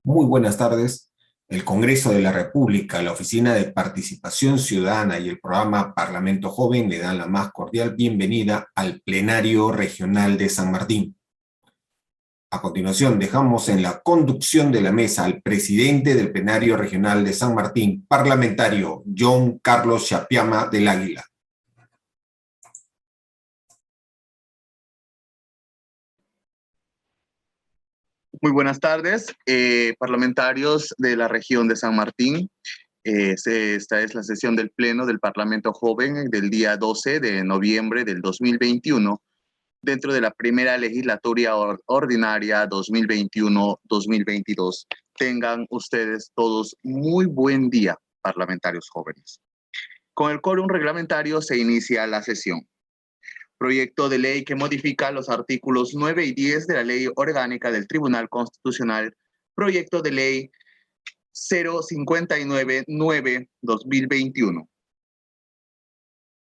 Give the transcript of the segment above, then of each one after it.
Muy buenas tardes. El Congreso de la República, la Oficina de Participación Ciudadana y el programa Parlamento Joven le dan la más cordial bienvenida al Plenario Regional de San Martín. A continuación, dejamos en la conducción de la mesa al presidente del Plenario Regional de San Martín, parlamentario John Carlos Chapiama del Águila. Muy buenas tardes, parlamentarios de la región de San Martín. Esta es la sesión del Pleno del Parlamento Joven del día 12 de noviembre del 2021, dentro de la primera legislatura ordinaria 2021-2022. Tengan ustedes todos muy buen día, parlamentarios jóvenes. Con el quórum reglamentario se inicia la sesión. Proyecto de ley que modifica los artículos 9 y 10 de la Ley Orgánica del Tribunal Constitucional. Proyecto de ley 059-9-2021.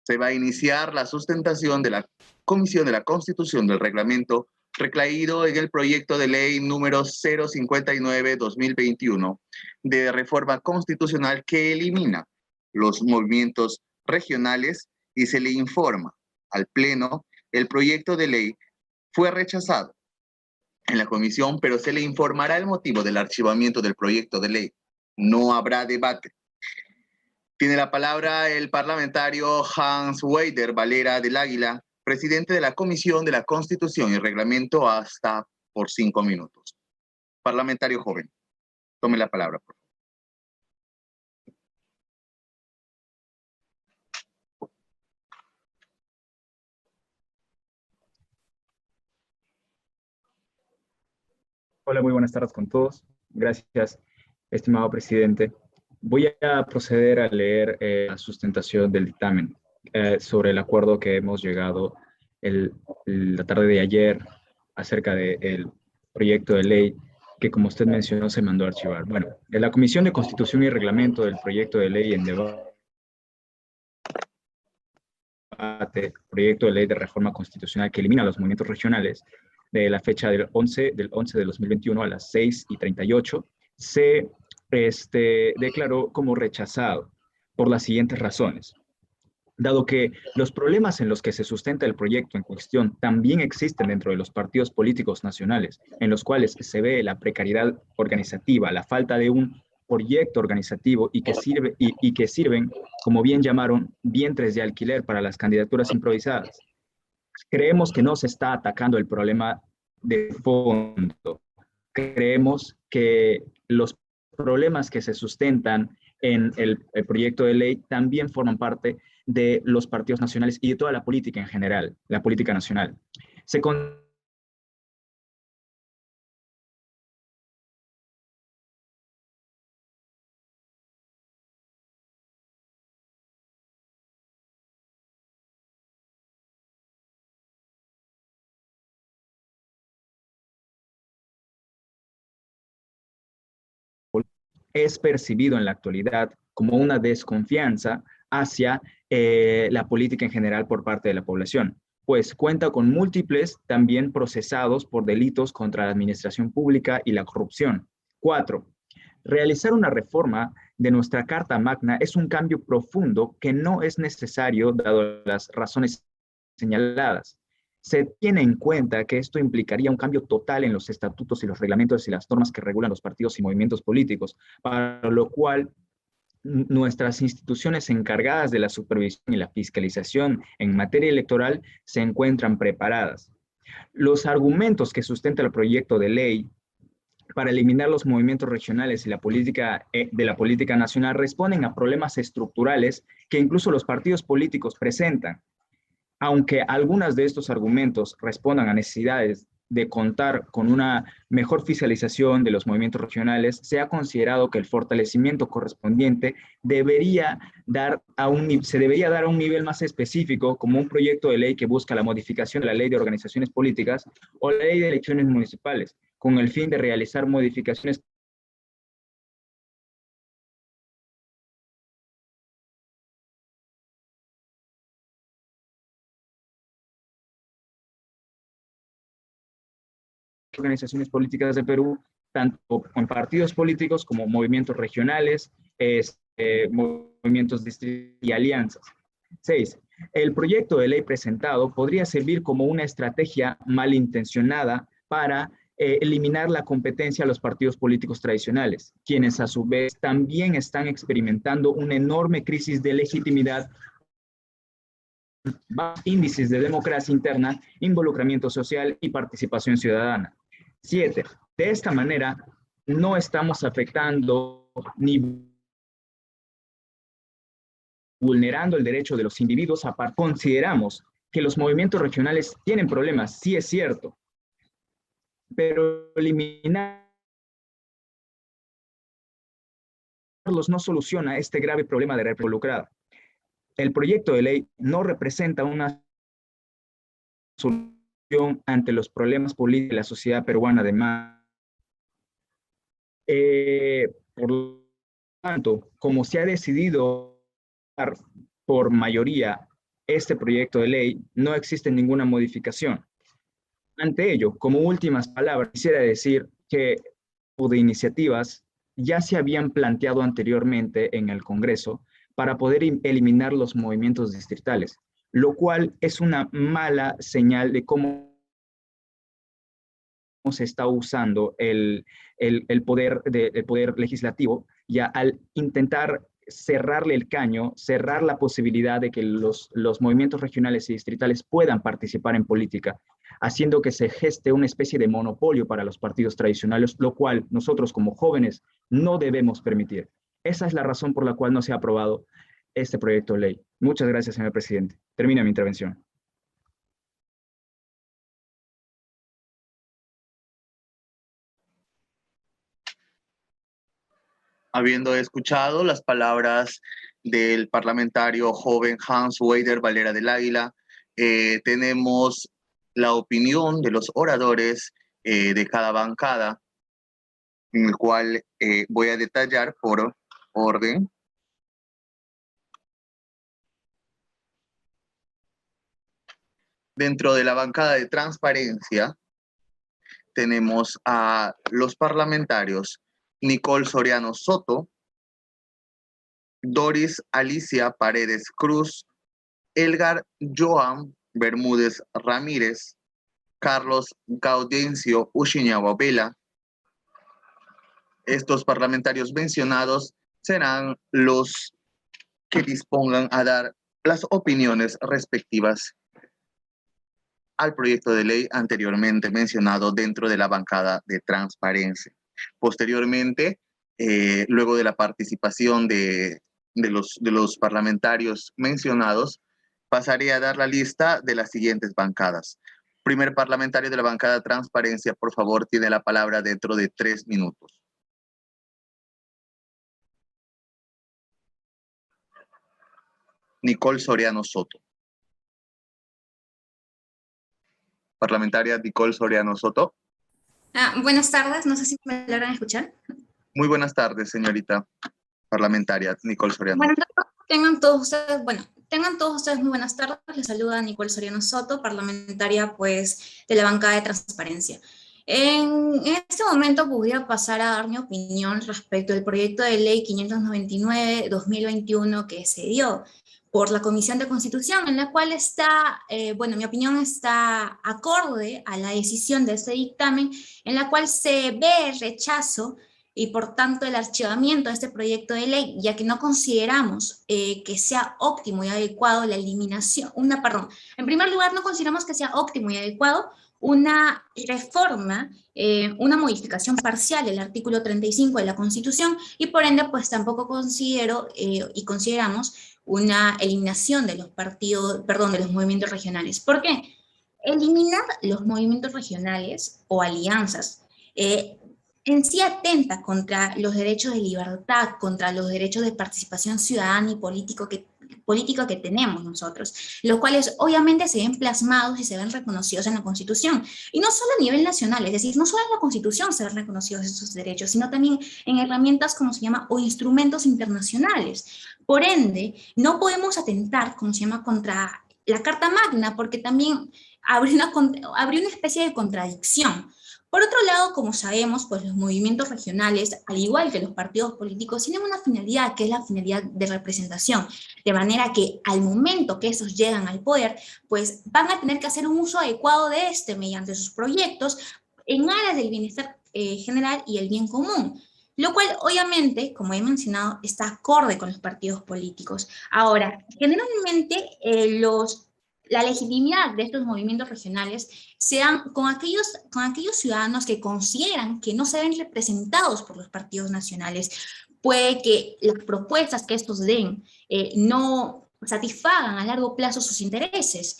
Se va a iniciar la sustentación de la Comisión de la Constitución del Reglamento reclaído en el proyecto de ley número 059-2021 de reforma constitucional que elimina los movimientos regionales y se le informa al Pleno. El proyecto de ley fue rechazado en la comisión, pero se le informará el motivo del archivamiento del proyecto de ley. No habrá debate. Tiene la palabra el parlamentario Hans Weider Valera del Águila, presidente de la Comisión de la Constitución y Reglamento, hasta por 5 minutos. Parlamentario joven, tome la palabra, por favor. Hola, muy buenas tardes con todos. Gracias, estimado presidente. Voy a proceder a leer la sustentación del dictamen sobre el acuerdo que hemos llegado la tarde de ayer acerca del proyecto de ley que, como usted mencionó, se mandó a archivar. Bueno, en la Comisión de Constitución y Reglamento del proyecto de ley en debate, proyecto de ley de reforma constitucional que elimina los movimientos regionales, de la fecha del 11 de 2021 a las 6:38, se declaró como rechazado por las siguientes razones. Dado que los problemas en los que se sustenta el proyecto en cuestión también existen dentro de los partidos políticos nacionales, en los cuales se ve la precariedad organizativa, la falta de un proyecto organizativo y que sirven, como bien llamaron, vientres de alquiler para las candidaturas improvisadas. Creemos que no se está atacando el problema de fondo. Creemos que los problemas que se sustentan en el proyecto de ley también forman parte de los partidos nacionales y de toda la política en general, la política nacional. Se es percibido en la actualidad como una desconfianza hacia la política en general por parte de la población, pues cuenta con múltiples también procesados por delitos contra la administración pública y la corrupción. 4. Realizar una reforma de nuestra Carta Magna es un cambio profundo que no es necesario dado las razones señaladas. Se tiene en cuenta que esto implicaría un cambio total en los estatutos y los reglamentos y las normas que regulan los partidos y movimientos políticos, para lo cual nuestras instituciones encargadas de la supervisión y la fiscalización en materia electoral se encuentran preparadas. Los argumentos que sustenta el proyecto de ley para eliminar los movimientos regionales y la política de la política nacional responden a problemas estructurales que incluso los partidos políticos presentan. Aunque algunas de estos argumentos respondan a necesidades de contar con una mejor fiscalización de los movimientos regionales, se ha considerado que el fortalecimiento correspondiente se debería dar a un nivel más específico, como un proyecto de ley que busca la modificación de la Ley de Organizaciones Políticas o la Ley de Elecciones Municipales, con el fin de realizar modificaciones organizaciones políticas de Perú, tanto con partidos políticos como movimientos regionales, movimientos distritales y alianzas. 6. El proyecto de ley presentado podría servir como una estrategia malintencionada para eliminar la competencia a los partidos políticos tradicionales, quienes a su vez también están experimentando una enorme crisis de legitimidad, bajos índices de democracia interna, involucramiento social y participación ciudadana. 7. De esta manera, no estamos afectando ni vulnerando el derecho de los individuos a participar. Consideramos que los movimientos regionales tienen problemas, sí es cierto, pero eliminarlos no soluciona este grave problema de red involucrada. El proyecto de ley no representa una solución ante los problemas políticos de la sociedad peruana de más. Por lo tanto, como se ha decidido por mayoría este proyecto de ley, no existe ninguna modificación. Ante ello, como últimas palabras, quisiera decir que de iniciativas ya se habían planteado anteriormente en el Congreso para poder eliminar los movimientos distritales, lo cual es una mala señal de cómo se está usando el poder legislativo, ya al intentar cerrarle el caño, cerrar la posibilidad de que los movimientos regionales y distritales puedan participar en política, haciendo que se geste una especie de monopolio para los partidos tradicionales, lo cual nosotros como jóvenes no debemos permitir. Esa es la razón por la cual no se ha aprobado este proyecto de ley. Muchas gracias, señor presidente. Termina mi intervención. Habiendo escuchado las palabras del parlamentario joven Hans Weider Valera del Águila, tenemos la opinión de los oradores de cada bancada, en el cual voy a detallar por orden. Dentro de la bancada de transparencia, tenemos a los parlamentarios Nicole Soriano Soto, Doris Alicia Paredes Cruz, Elgar Joan Bermúdez Ramírez, Carlos Gaudencio Ushiñahua Vela. Estos parlamentarios mencionados serán los que dispongan a dar las opiniones respectivas al proyecto de ley anteriormente mencionado dentro de la bancada de transparencia. Posteriormente, luego de la participación de los parlamentarios mencionados, pasaré a dar la lista de las siguientes bancadas. Primer parlamentario de la bancada de transparencia, por favor, tiene la palabra dentro de 3 minutos. Nicole Soriano Soto. Parlamentaria Nicole Soriano Soto. Buenas tardes, no sé si me logran escuchar. Muy buenas tardes, señorita parlamentaria Nicole Soriano. Bueno, tengan todos ustedes muy buenas tardes. Les saluda Nicole Soriano Soto, parlamentaria pues de la bancada de transparencia. En este momento voy a pasar a dar mi opinión respecto al proyecto de ley 599-2021 que se dio por la Comisión de Constitución, en la cual está, mi opinión está acorde a la decisión de este dictamen, en la cual se ve el rechazo y por tanto el archivamiento de este proyecto de ley, ya que no consideramos que sea óptimo y adecuado la eliminación, en primer lugar no consideramos que sea óptimo y adecuado una reforma, una modificación parcial del artículo 35 de la Constitución y por ende pues tampoco considero y consideramos una eliminación de los de los movimientos regionales. ¿Por qué? Eliminar los movimientos regionales o alianzas en sí atenta contra los derechos de libertad, contra los derechos de participación ciudadana y político que tenemos nosotros, los cuales obviamente se ven plasmados y se ven reconocidos en la Constitución. Y no solo a nivel nacional, es decir, no solo en la Constitución se ven reconocidos esos derechos, sino también en herramientas, como se llama, o instrumentos internacionales. Por ende, no podemos atentar, como se llama, contra la Carta Magna, porque también habría una especie de contradicción. Por otro lado, como sabemos, pues los movimientos regionales, al igual que los partidos políticos, tienen una finalidad que es la finalidad de representación, de manera que al momento que esos llegan al poder, pues van a tener que hacer un uso adecuado de este mediante sus proyectos en aras del bienestar general y el bien común, lo cual obviamente, como he mencionado, está acorde con los partidos políticos. Ahora, generalmente la legitimidad de estos movimientos regionales se dan con aquellos ciudadanos que consideran que no se ven representados por los partidos nacionales. Puede que las propuestas que estos den no satisfagan a largo plazo sus intereses.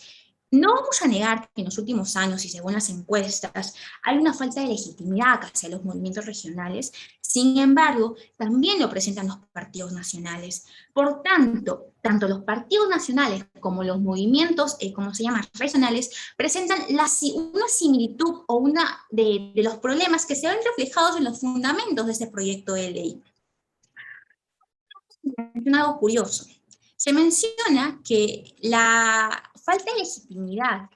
No vamos a negar que en los últimos años, y según las encuestas, hay una falta de legitimidad hacia los movimientos regionales. Sin embargo, también lo presentan los partidos nacionales. Por tanto, tanto los partidos nacionales como los movimientos, como se llama, regionales, presentan una similitud o una de los problemas que se ven reflejados en los fundamentos de este proyecto de ley. Algo curioso. Se menciona que la falta de legitimidad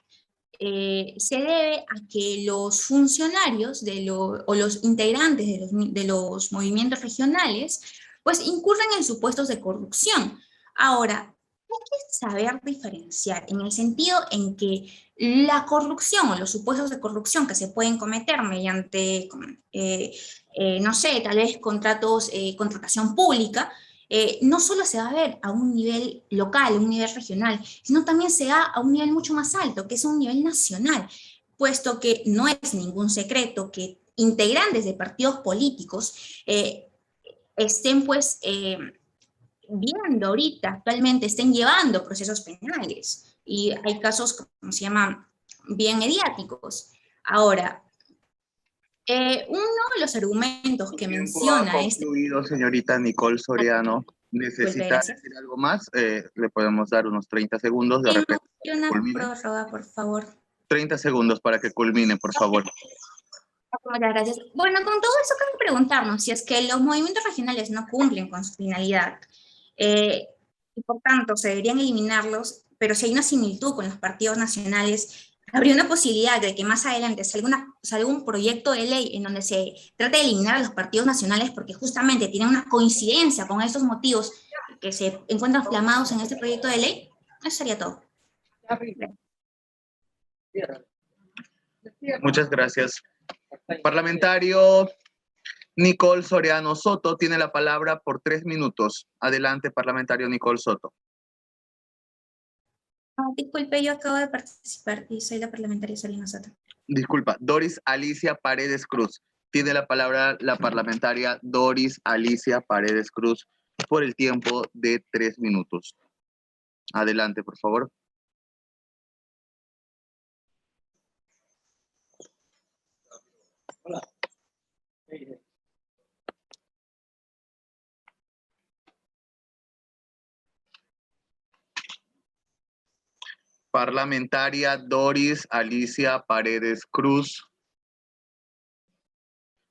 se debe a que los funcionarios o los integrantes de los movimientos regionales pues incurren en supuestos de corrupción. Ahora, hay que saber diferenciar en el sentido en que la corrupción o los supuestos de corrupción que se pueden cometer mediante, no sé, tal vez contratación pública, no solo se va a ver a un nivel local, a un nivel regional, sino también se da a un nivel mucho más alto, que es un nivel nacional, puesto que no es ningún secreto que integrantes de partidos políticos estén pues viendo ahorita, actualmente estén llevando procesos penales, y hay casos, como se llama, bien mediáticos. Ahora, uno de los argumentos que menciona concluido, señorita Nicole Soriano. ¿Necesita decir algo más? Le podemos dar unos 30 segundos de repente. Una prórroga, por favor. 30 segundos para que culmine, por favor. Muchas gracias. Bueno, con todo eso cabe preguntarnos si es que los movimientos regionales no cumplen con su finalidad y por tanto se deberían eliminarlos, pero si hay una similitud con los partidos nacionales, habría una posibilidad de que más adelante salga un proyecto de ley en donde se trate de eliminar a los partidos nacionales porque justamente tienen una coincidencia con estos motivos que se encuentran plasmados en este proyecto de ley. Eso sería todo. Muchas gracias. Parlamentario Nicole Soriano Soto tiene la palabra por 3 minutos. Adelante, parlamentario Nicole Soto. Disculpe, yo acabo de participar y soy la parlamentaria Soriano Soto. Disculpa, Doris Alicia Paredes Cruz. Tiene la palabra la parlamentaria Doris Alicia Paredes Cruz por el tiempo de 3 minutos. Adelante, por favor. Hola. Parlamentaria Doris Alicia Paredes Cruz.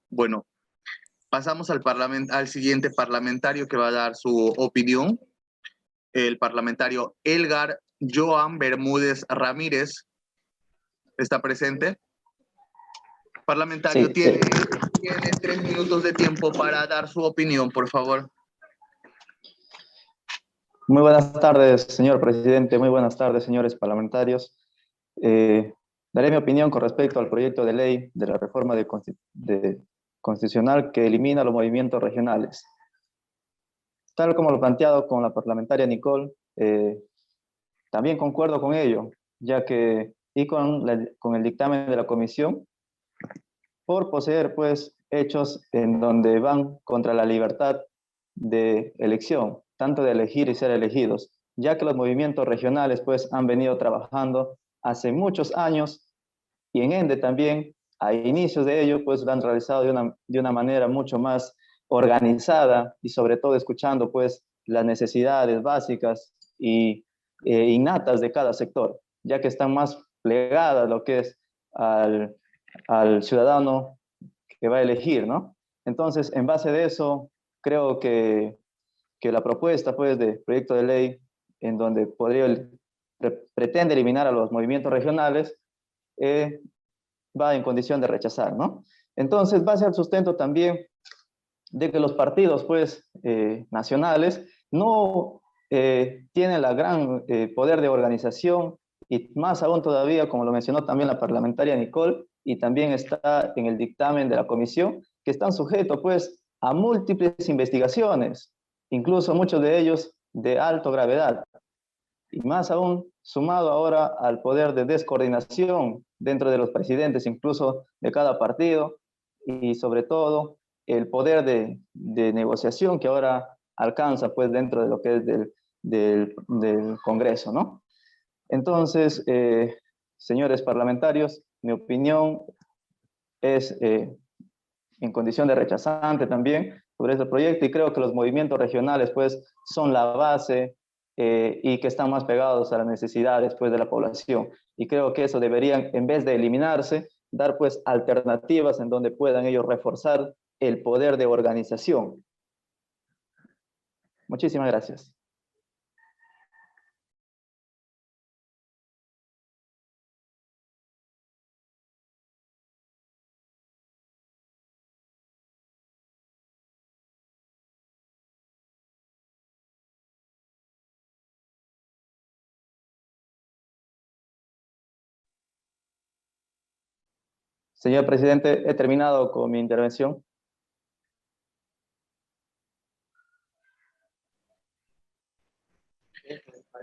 Bueno, pasamos al siguiente parlamentario que va a dar su opinión. El parlamentario Elgar Joan Bermúdez Ramírez. ¿Está presente? Parlamentario, sí, tiene 3 minutos de tiempo para dar su opinión, por favor. Muy buenas tardes, señor presidente. Muy buenas tardes, señores parlamentarios. Daré mi opinión con respecto al proyecto de ley de la reforma constitucional que elimina los movimientos regionales. Tal como lo planteado con la parlamentaria Nicole, también concuerdo con ello, ya que y con el dictamen de la comisión, por poseer pues hechos en donde van contra la libertad de elección, tanto de elegir y ser elegidos, ya que los movimientos regionales pues han venido trabajando hace muchos años y en Ende también, a inicios de ello, pues lo han realizado de una manera mucho más organizada y sobre todo escuchando pues las necesidades básicas y innatas de cada sector, ya que están más plegadas lo que es al ciudadano que va a elegir, ¿no? Entonces, en base de eso, creo que la propuesta pues de proyecto de ley en donde pretende eliminar a los movimientos regionales va en condición de rechazar, ¿no? Entonces va a ser sustento también de que los partidos, pues, nacionales no tienen la gran poder de organización, y más aún todavía, como lo mencionó también la parlamentaria Nicole, y también está en el dictamen de la comisión, que están sujetos, pues, a múltiples investigaciones, incluso muchos de ellos de alta gravedad, y más aún sumado ahora al poder de descoordinación dentro de los presidentes, incluso de cada partido, y sobre todo el poder de negociación que ahora alcanza, pues, dentro de lo que es del Congreso, ¿no? Entonces, señores parlamentarios, mi opinión es en condición de rechazante también sobre este proyecto, y creo que los movimientos regionales, pues, son la base y que están más pegados a las necesidades, pues, de la población. Y creo que eso deberían, en vez de eliminarse, dar, pues, alternativas en donde puedan ellos reforzar el poder de organización. Muchísimas gracias. Señor presidente, he terminado con mi intervención.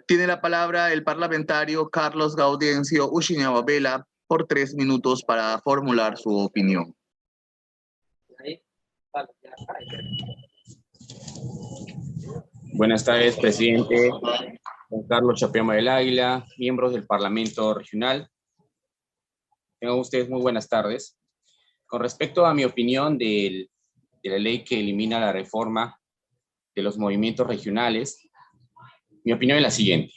Tiene la palabra el parlamentario Carlos Gaudencio Ushinababela por 3 minutos para formular su opinión. Buenas tardes, presidente Juan Carlos Chapeama del Águila, miembros del Parlamento Regional. Tengan ustedes muy buenas tardes. Con respecto a mi opinión de la ley que elimina la reforma de los movimientos regionales, mi opinión es la siguiente.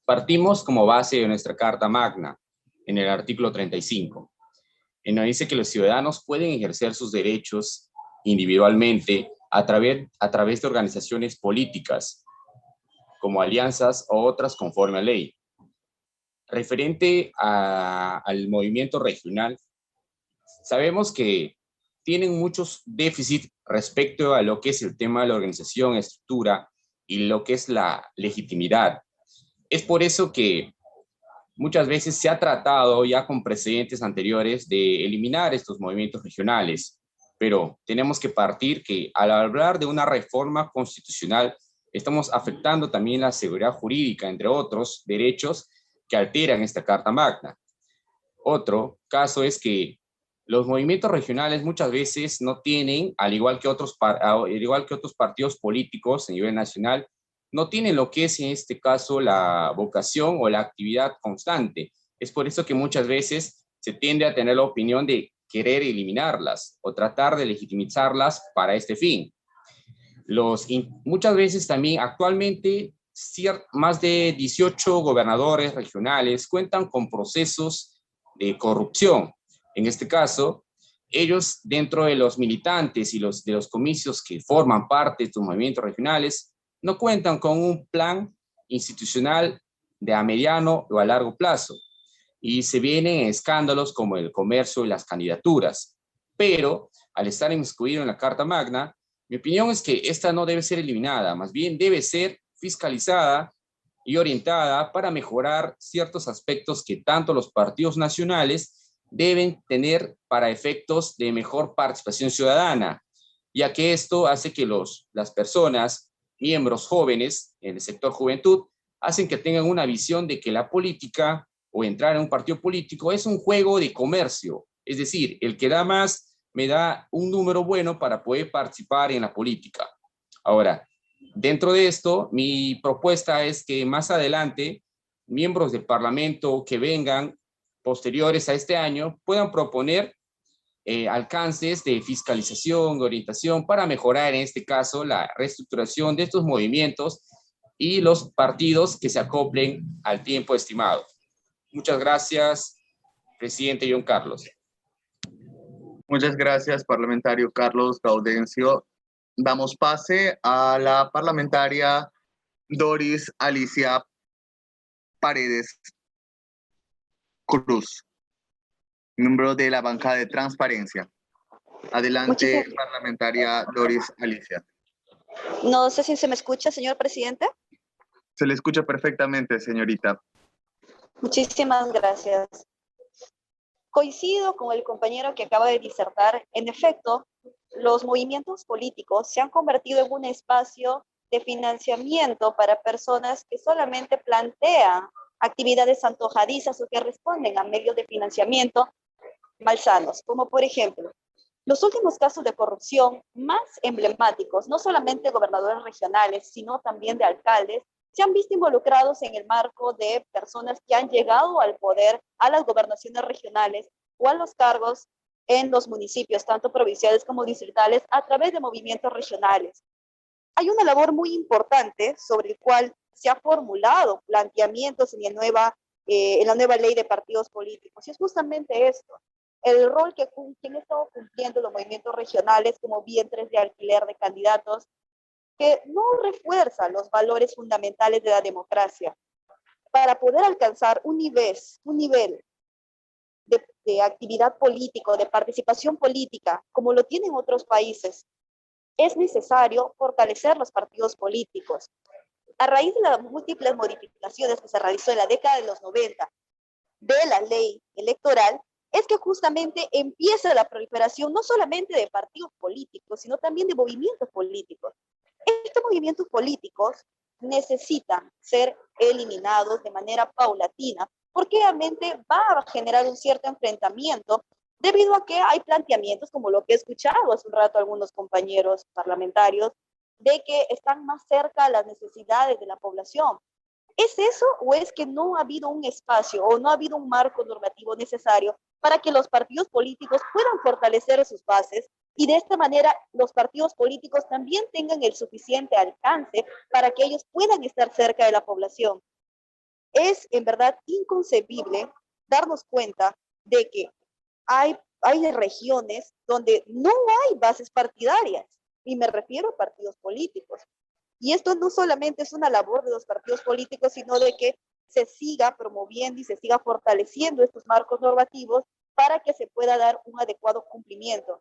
Partimos como base de nuestra Carta Magna, en el artículo 35, en donde dice que los ciudadanos pueden ejercer sus derechos individualmente a través de organizaciones políticas, como alianzas o otras conforme a ley. Referente al movimiento regional, sabemos que tienen muchos déficits respecto a lo que es el tema de la organización, estructura y lo que es la legitimidad. Es por eso que muchas veces se ha tratado ya con precedentes anteriores de eliminar estos movimientos regionales, pero tenemos que partir que al hablar de una reforma constitucional estamos afectando también la seguridad jurídica, entre otros derechos que alteran esta Carta Magna. Otro caso es que los movimientos regionales muchas veces no tienen, al igual que otros partidos políticos a nivel nacional, no tienen lo que es en este caso la vocación o la actividad constante. Es por eso que muchas veces se tiende a tener la opinión de querer eliminarlas o tratar de legitimizarlas para este fin. Muchas veces también actualmente más de 18 gobernadores regionales cuentan con procesos de corrupción. En este caso, ellos dentro de los militantes y de los comicios que forman parte de estos movimientos regionales no cuentan con un plan institucional de a mediano o a largo plazo, y se vienen escándalos como el comercio y las candidaturas. Pero al estar inmiscuido en la Carta Magna, mi opinión es que esta no debe ser eliminada, más bien debe ser fiscalizada y orientada para mejorar ciertos aspectos que tanto los partidos nacionales deben tener para efectos de mejor participación ciudadana, ya que esto hace que las personas, miembros jóvenes en el sector juventud, hacen que tengan una visión de que la política o entrar en un partido político es un juego de comercio. Es decir, el que da más me da un número bueno para poder participar en la política. Ahora, dentro de esto, mi propuesta es que más adelante, miembros del Parlamento que vengan posteriores a este año puedan proponer alcances de fiscalización, de orientación, para mejorar en este caso la reestructuración de estos movimientos y los partidos que se acoplen al tiempo estimado. Muchas gracias, presidente John Carlos. Muchas gracias, parlamentario Carlos Gaudencio. Damos pase a la parlamentaria Doris Alicia Paredes Cruz. miembro de la bancada de Transparencia. Adelante, Muchísimas- parlamentaria Doris Alicia. No sé si se me escucha, señor presidente. Se le escucha perfectamente, señorita. Muchísimas gracias. Coincido con el compañero que acaba de disertar. En efecto, los movimientos políticos se han convertido en un espacio de financiamiento para personas que solamente plantean actividades antojadizas o que responden a medios de financiamiento malsanos, como por ejemplo, los últimos casos de corrupción más emblemáticos, no solamente de gobernadores regionales, sino también de alcaldes, se han visto involucrados en el marco de personas que han llegado al poder, a las gobernaciones regionales o a los cargos en los municipios, tanto provinciales como distritales, a través de movimientos regionales. Hay una labor muy importante sobre el cual se ha formulado planteamientos en la nueva ley de partidos políticos, y es justamente esto, el rol que han estado cumpliendo los movimientos regionales como vientres de alquiler de candidatos, que no refuerza los valores fundamentales de la democracia. Para poder alcanzar un nivel de actividad política, de participación política, como lo tienen otros países, es necesario fortalecer los partidos políticos. A raíz de las múltiples modificaciones que se realizó en la década de los 90 de la ley electoral, es que justamente empieza la proliferación no solamente de partidos políticos, sino también de movimientos políticos. Estos movimientos políticos necesitan ser eliminados de manera paulatina, porque obviamente va a generar un cierto enfrentamiento debido a que hay planteamientos, como lo que he escuchado hace un rato algunos compañeros parlamentarios, de que están más cerca a las necesidades de la población. ¿Es eso o es que no ha habido un espacio o no ha habido un marco normativo necesario para que los partidos políticos puedan fortalecer sus bases y de esta manera los partidos políticos también tengan el suficiente alcance para que ellos puedan estar cerca de la población? Es en verdad inconcebible darnos cuenta de que hay regiones donde no hay bases partidarias, y me refiero a partidos políticos. Y esto no solamente es una labor de los partidos políticos, sino de que se siga promoviendo y se siga fortaleciendo estos marcos normativos para que se pueda dar un adecuado cumplimiento.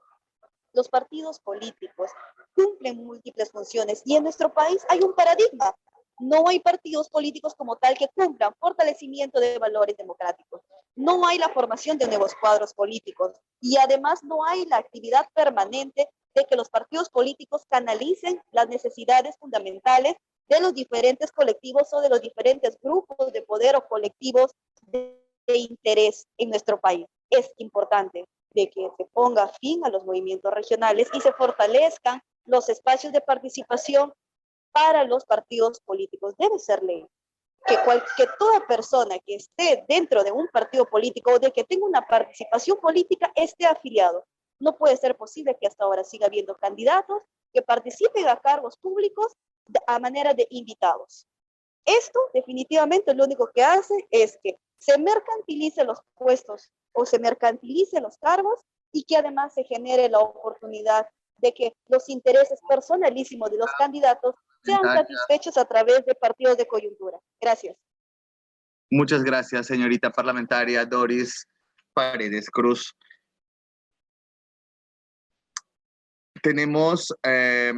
Los partidos políticos cumplen múltiples funciones y en nuestro país hay un paradigma. No hay partidos políticos como tal que cumplan fortalecimiento de valores democráticos. No hay la formación de nuevos cuadros políticos y además no hay la actividad permanente de que los partidos políticos canalicen las necesidades fundamentales de los diferentes colectivos o de los diferentes grupos de poder o colectivos de interés en nuestro país. Es importante de que se ponga fin a los movimientos regionales y se fortalezcan los espacios de participación para los partidos políticos. Debe ser ley que toda persona que esté dentro de un partido político o de que tenga una participación política esté afiliado. No puede ser posible que hasta ahora siga habiendo candidatos que participen a cargos públicos a manera de invitados. Esto definitivamente lo único que hace es que se mercantilicen los puestos o se mercantilicen los cargos y que además se genere la oportunidad de que los intereses personalísimos de los candidatos sean satisfechos a través de partidos de coyuntura. Gracias. Muchas gracias, señorita parlamentaria Doris Paredes Cruz. Tenemos a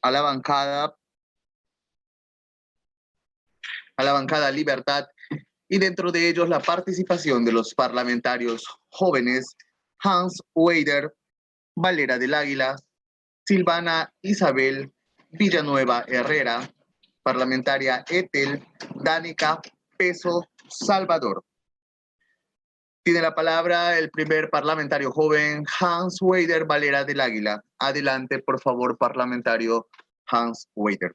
la bancada Libertad y dentro de ellos la participación de los parlamentarios jóvenes Hans Weider, Valera del Águila, Silvana Isabel Villanueva Herrera, parlamentaria Ethel Danica Peso Salvador. Tiene la palabra el primer parlamentario joven, Hans Weider Valera del Águila. Adelante, por favor, parlamentario Hans Weider.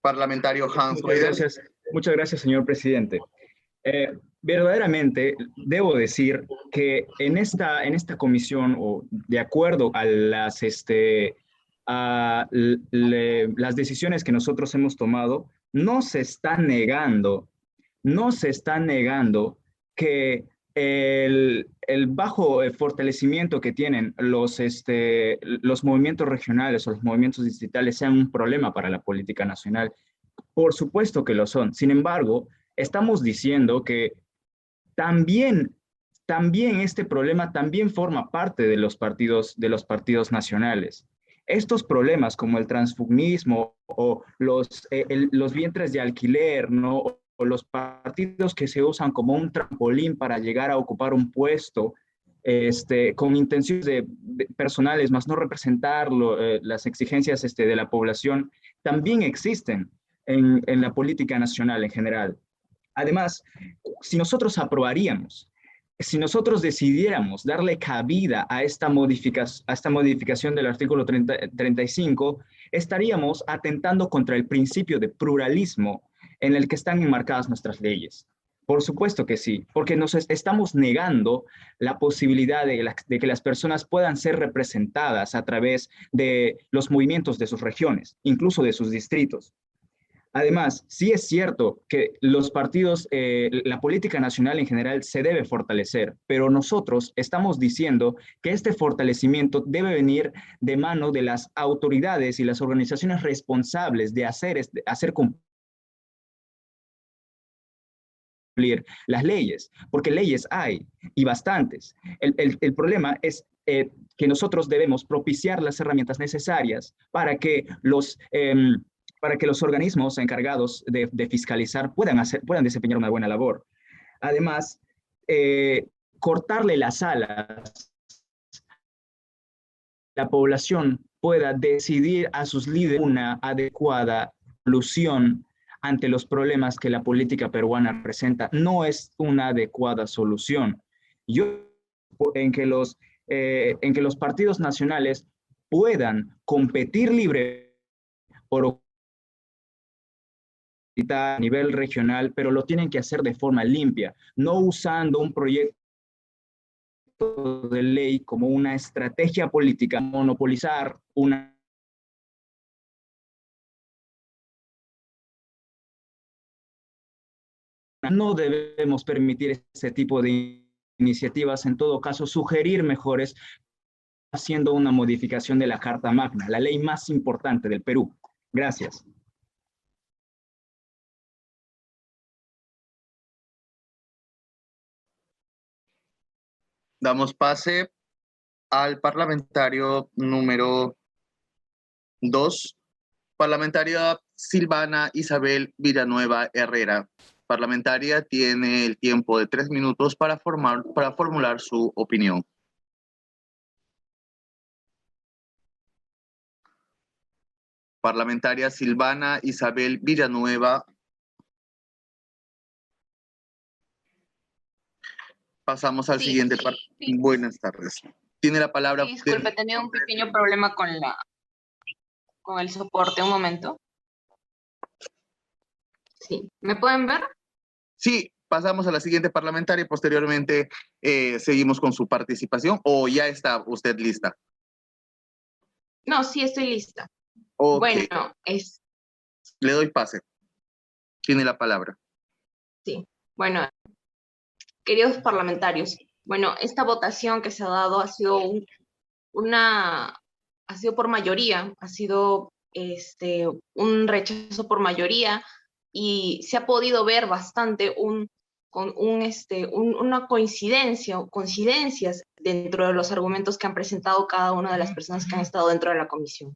Parlamentario Hans Weider. Muchas gracias, señor presidente. Verdaderamente, debo decir que en esta comisión, o de acuerdo a las decisiones que nosotros hemos tomado, no se está negando que el bajo fortalecimiento que tienen los movimientos regionales o los movimientos distritales sean un problema para la política nacional. Por supuesto que lo son. Sin embargo, estamos diciendo que también este problema también forma parte de los partidos nacionales. Estos problemas como el transfugismo o los vientres de alquiler, ¿no? O los partidos que se usan como un trampolín para llegar a ocupar un puesto con intenciones personales, más no representar las exigencias de la población, también existen en la política nacional en general. Además, si nosotros decidiéramos darle cabida a esta modificación del artículo 35, estaríamos atentando contra el principio de pluralismo en el que están enmarcadas nuestras leyes. Por supuesto que sí, porque nos estamos negando la posibilidad de que las personas puedan ser representadas a través de los movimientos de sus regiones, incluso de sus distritos. Además, sí es cierto que los partidos, la política nacional en general se debe fortalecer, pero nosotros estamos diciendo que este fortalecimiento debe venir de mano de las autoridades y las organizaciones responsables de hacer cumplir las leyes, porque leyes hay y bastantes. El problema es que nosotros debemos propiciar las herramientas necesarias para que los organismos encargados de fiscalizar puedan desempeñar una buena labor. Además, cortarle las alas, la población pueda decidir a sus líderes una adecuada solución ante los problemas que la política peruana presenta. No es una adecuada solución. En que los partidos nacionales puedan competir libre por a nivel regional, pero lo tienen que hacer de forma limpia, no usando un proyecto de ley como una estrategia política, monopolizar una no debemos permitir ese tipo de iniciativas, en todo caso, sugerir mejores haciendo una modificación de la Carta Magna, la ley más importante del Perú. Gracias. Damos pase al parlamentario número 2, parlamentaria Silvana Isabel Villanueva Herrera. Parlamentaria tiene el tiempo de 3 minutos para formular su opinión. Parlamentaria Silvana Isabel Villanueva. Pasamos al siguiente. Sí. Buenas tardes. Tiene la palabra. Sí, disculpe, tenía un pequeño problema con el soporte. Un momento. Sí, ¿me pueden ver? Sí, pasamos a la siguiente parlamentaria y posteriormente seguimos con su participación. ¿O ya está usted lista? No, sí estoy lista. Okay. Bueno, le doy pase. Tiene la palabra. Sí, bueno, queridos parlamentarios, bueno, esta votación que se ha dado ha sido por mayoría, ha sido un rechazo por mayoría y se ha podido ver bastante una coincidencia o coincidencias dentro de los argumentos que han presentado cada una de las personas que han estado dentro de la comisión.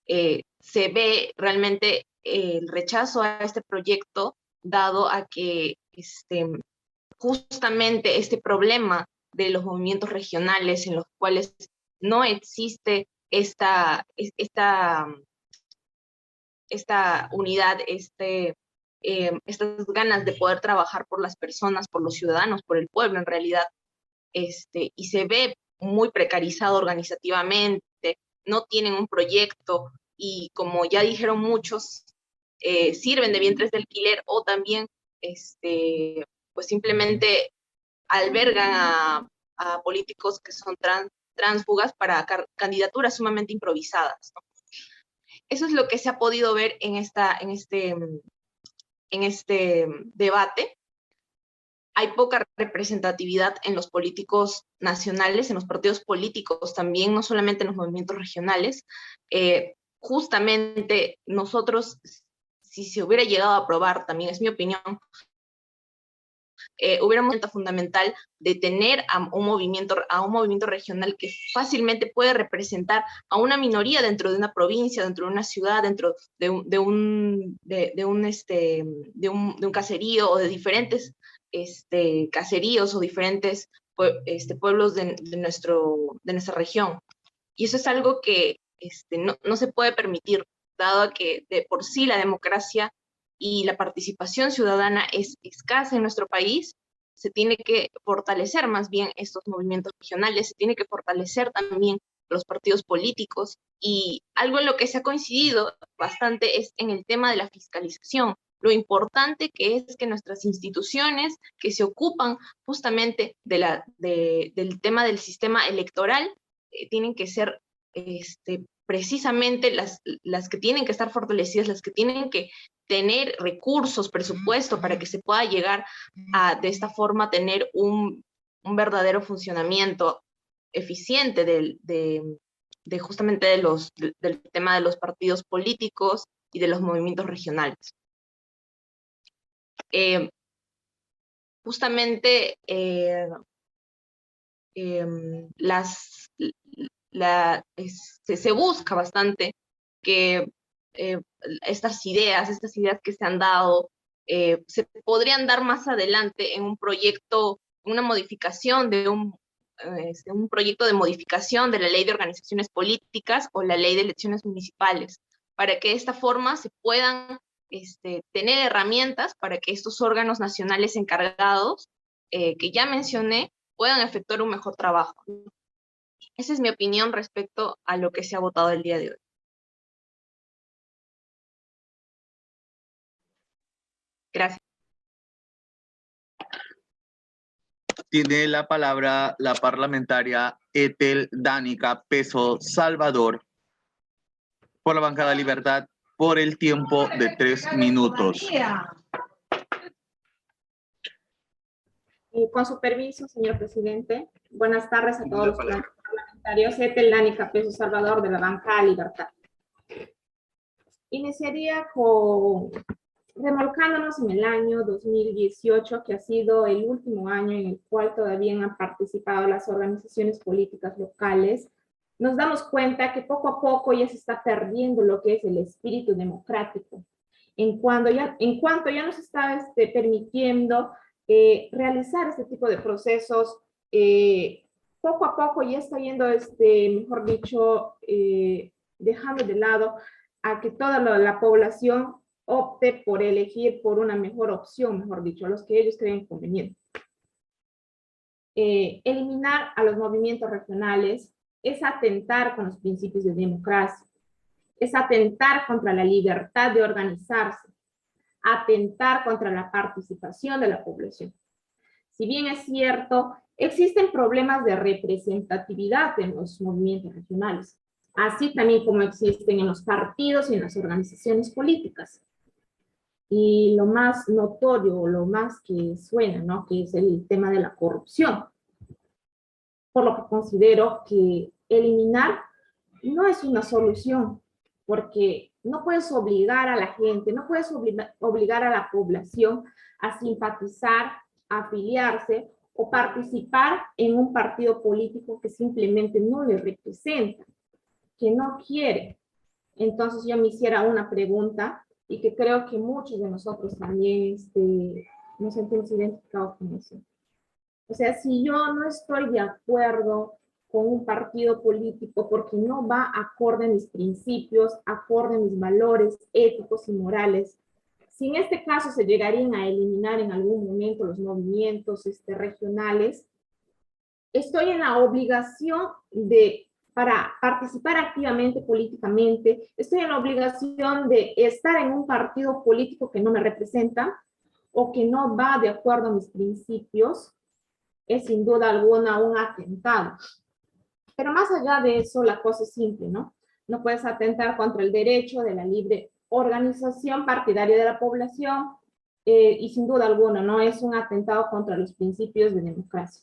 Se ve realmente el rechazo a este proyecto dado a que justamente este problema de los movimientos regionales en los cuales no existe esta unidad, estas ganas de poder trabajar por las personas, por los ciudadanos, por el pueblo en realidad, y se ve muy precarizado organizativamente, no tienen un proyecto y como ya dijeron muchos, sirven de vientres de alquiler o también pues simplemente albergan a políticos que son tránsfugas para candidaturas sumamente improvisadas, ¿no? Eso es lo que se ha podido ver en este debate. hay poca representatividad en los políticos nacionales, en los partidos políticos también, no solamente en los movimientos regionales. Justamente nosotros, si se hubiera llegado a aprobar, también es mi opinión, hubiera un momento fundamental de tener a un movimiento regional que fácilmente puede representar a una minoría dentro de una provincia, dentro de una ciudad, dentro de un caserío o de diferentes caseríos o diferentes pueblos de nuestra región. Y eso es algo que no se puede permitir, dado que de por sí la democracia y la participación ciudadana es escasa en nuestro país. Se tiene que fortalecer más bien estos movimientos regionales, se tiene que fortalecer también los partidos políticos, y algo en lo que se ha coincidido bastante es en el tema de la fiscalización. Lo importante que es que nuestras instituciones que se ocupan justamente del tema del sistema electoral tienen que ser precisamente las que tienen que estar fortalecidas, las que tienen que tener recursos, presupuesto, para que se pueda llegar a, de esta forma, tener un verdadero funcionamiento eficiente justamente del tema de los partidos políticos y de los movimientos regionales. Justamente se busca bastante que estas ideas que se han dado se podrían dar más adelante en un proyecto, una modificación de un proyecto de modificación de la Ley de Organizaciones Políticas o la Ley de Elecciones Municipales, para que de esta forma se puedan tener herramientas para que estos órganos nacionales encargados que ya mencioné puedan efectuar un mejor trabajo. Esa es mi opinión respecto a lo que se ha votado el día de hoy. Gracias. Tiene la palabra la parlamentaria Ethel Danica Peso Salvador por la bancada Libertad por el tiempo de 3 minutos. Con su permiso, señor presidente. Buenas tardes a todos los parlamentarios. Ethel Danica Peso Salvador de la bancada Libertad. Iniciaría remolcándonos en el año 2018, que ha sido el último año en el cual todavía han participado las organizaciones políticas locales. Nos damos cuenta que poco a poco ya se está perdiendo lo que es el espíritu democrático. En cuanto ya nos está permitiendo realizar este tipo de procesos, poco a poco ya está yendo, mejor dicho, dejando de lado a que toda la población opte por elegir por una mejor opción, mejor dicho, a los que ellos creen conveniente. Eliminar a los movimientos regionales es atentar con los principios de democracia, es atentar contra la libertad de organizarse, atentar contra la participación de la población. Si bien es cierto, existen problemas de representatividad en los movimientos regionales, así también como existen en los partidos y en las organizaciones políticas. Y lo más notorio, lo más que suena, ¿no?, que es el tema de la corrupción. Por lo que considero que eliminar no es una solución, porque no puedes obligar a la gente, no puedes obligar a la población a simpatizar, a afiliarse o participar en un partido político que simplemente no le representa, que no quiere. Entonces yo me hiciera una pregunta, y que creo que muchos de nosotros también nos sentimos identificados con eso. O sea, si yo no estoy de acuerdo con un partido político porque no va acorde a mis principios, acorde a mis valores éticos y morales, si en este caso se llegarían a eliminar en algún momento los movimientos regionales, estoy en la obligación para participar activamente políticamente, estoy en la obligación de estar en un partido político que no me representa o que no va de acuerdo a mis principios, es sin duda alguna un atentado. Pero más allá de eso, la cosa es simple, ¿no? No puedes atentar contra el derecho de la libre organización partidaria de la población, y sin duda alguna, ¿no? Es un atentado contra los principios de democracia.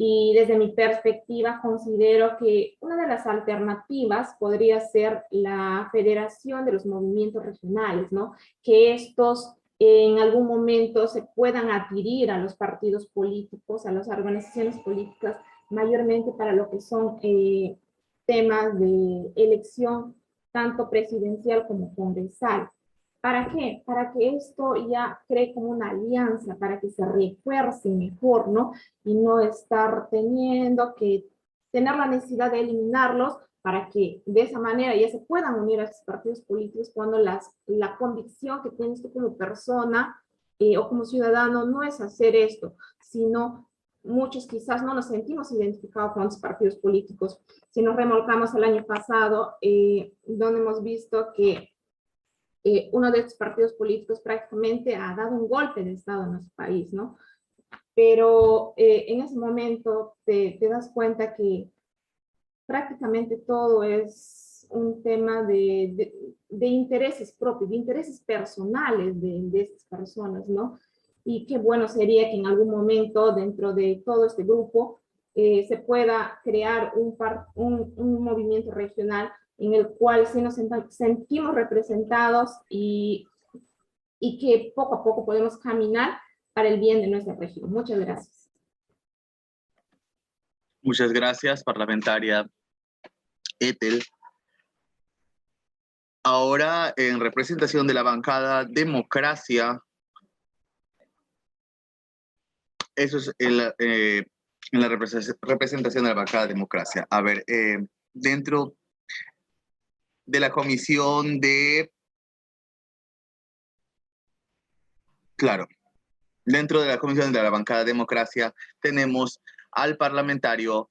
Y desde mi perspectiva considero que una de las alternativas podría ser la federación de los movimientos regionales, ¿no? Que estos en algún momento se puedan adherir a los partidos políticos, a las organizaciones políticas, mayormente para lo que son temas de elección, tanto presidencial como congresal. ¿Para qué? Para que esto ya cree como una alianza, para que se refuerce mejor, ¿no? Y no estar teniendo que tener la necesidad de eliminarlos para que de esa manera ya se puedan unir a estos partidos políticos cuando la convicción que tienes tú como persona o como ciudadano no es hacer esto, sino muchos quizás no nos sentimos identificados con los partidos políticos. Si nos remolcamos al año pasado, donde hemos visto que uno de estos partidos políticos prácticamente ha dado un golpe de Estado en nuestro país, ¿no? Pero en ese momento te das cuenta que prácticamente todo es un tema de intereses propios, de intereses personales de estas personas, ¿no? Y qué bueno sería que en algún momento dentro de todo este grupo se pueda crear un movimiento regional en el cual sí nos sentimos representados y que poco a poco podemos caminar para el bien de nuestra región. Muchas gracias. Muchas gracias, parlamentaria Ethel. Ahora, en representación de la bancada Democracia, eso es en la representación de la bancada Democracia. A ver, dentro de la comisión de... Claro, dentro de la comisión de la bancada Democracia tenemos al parlamentario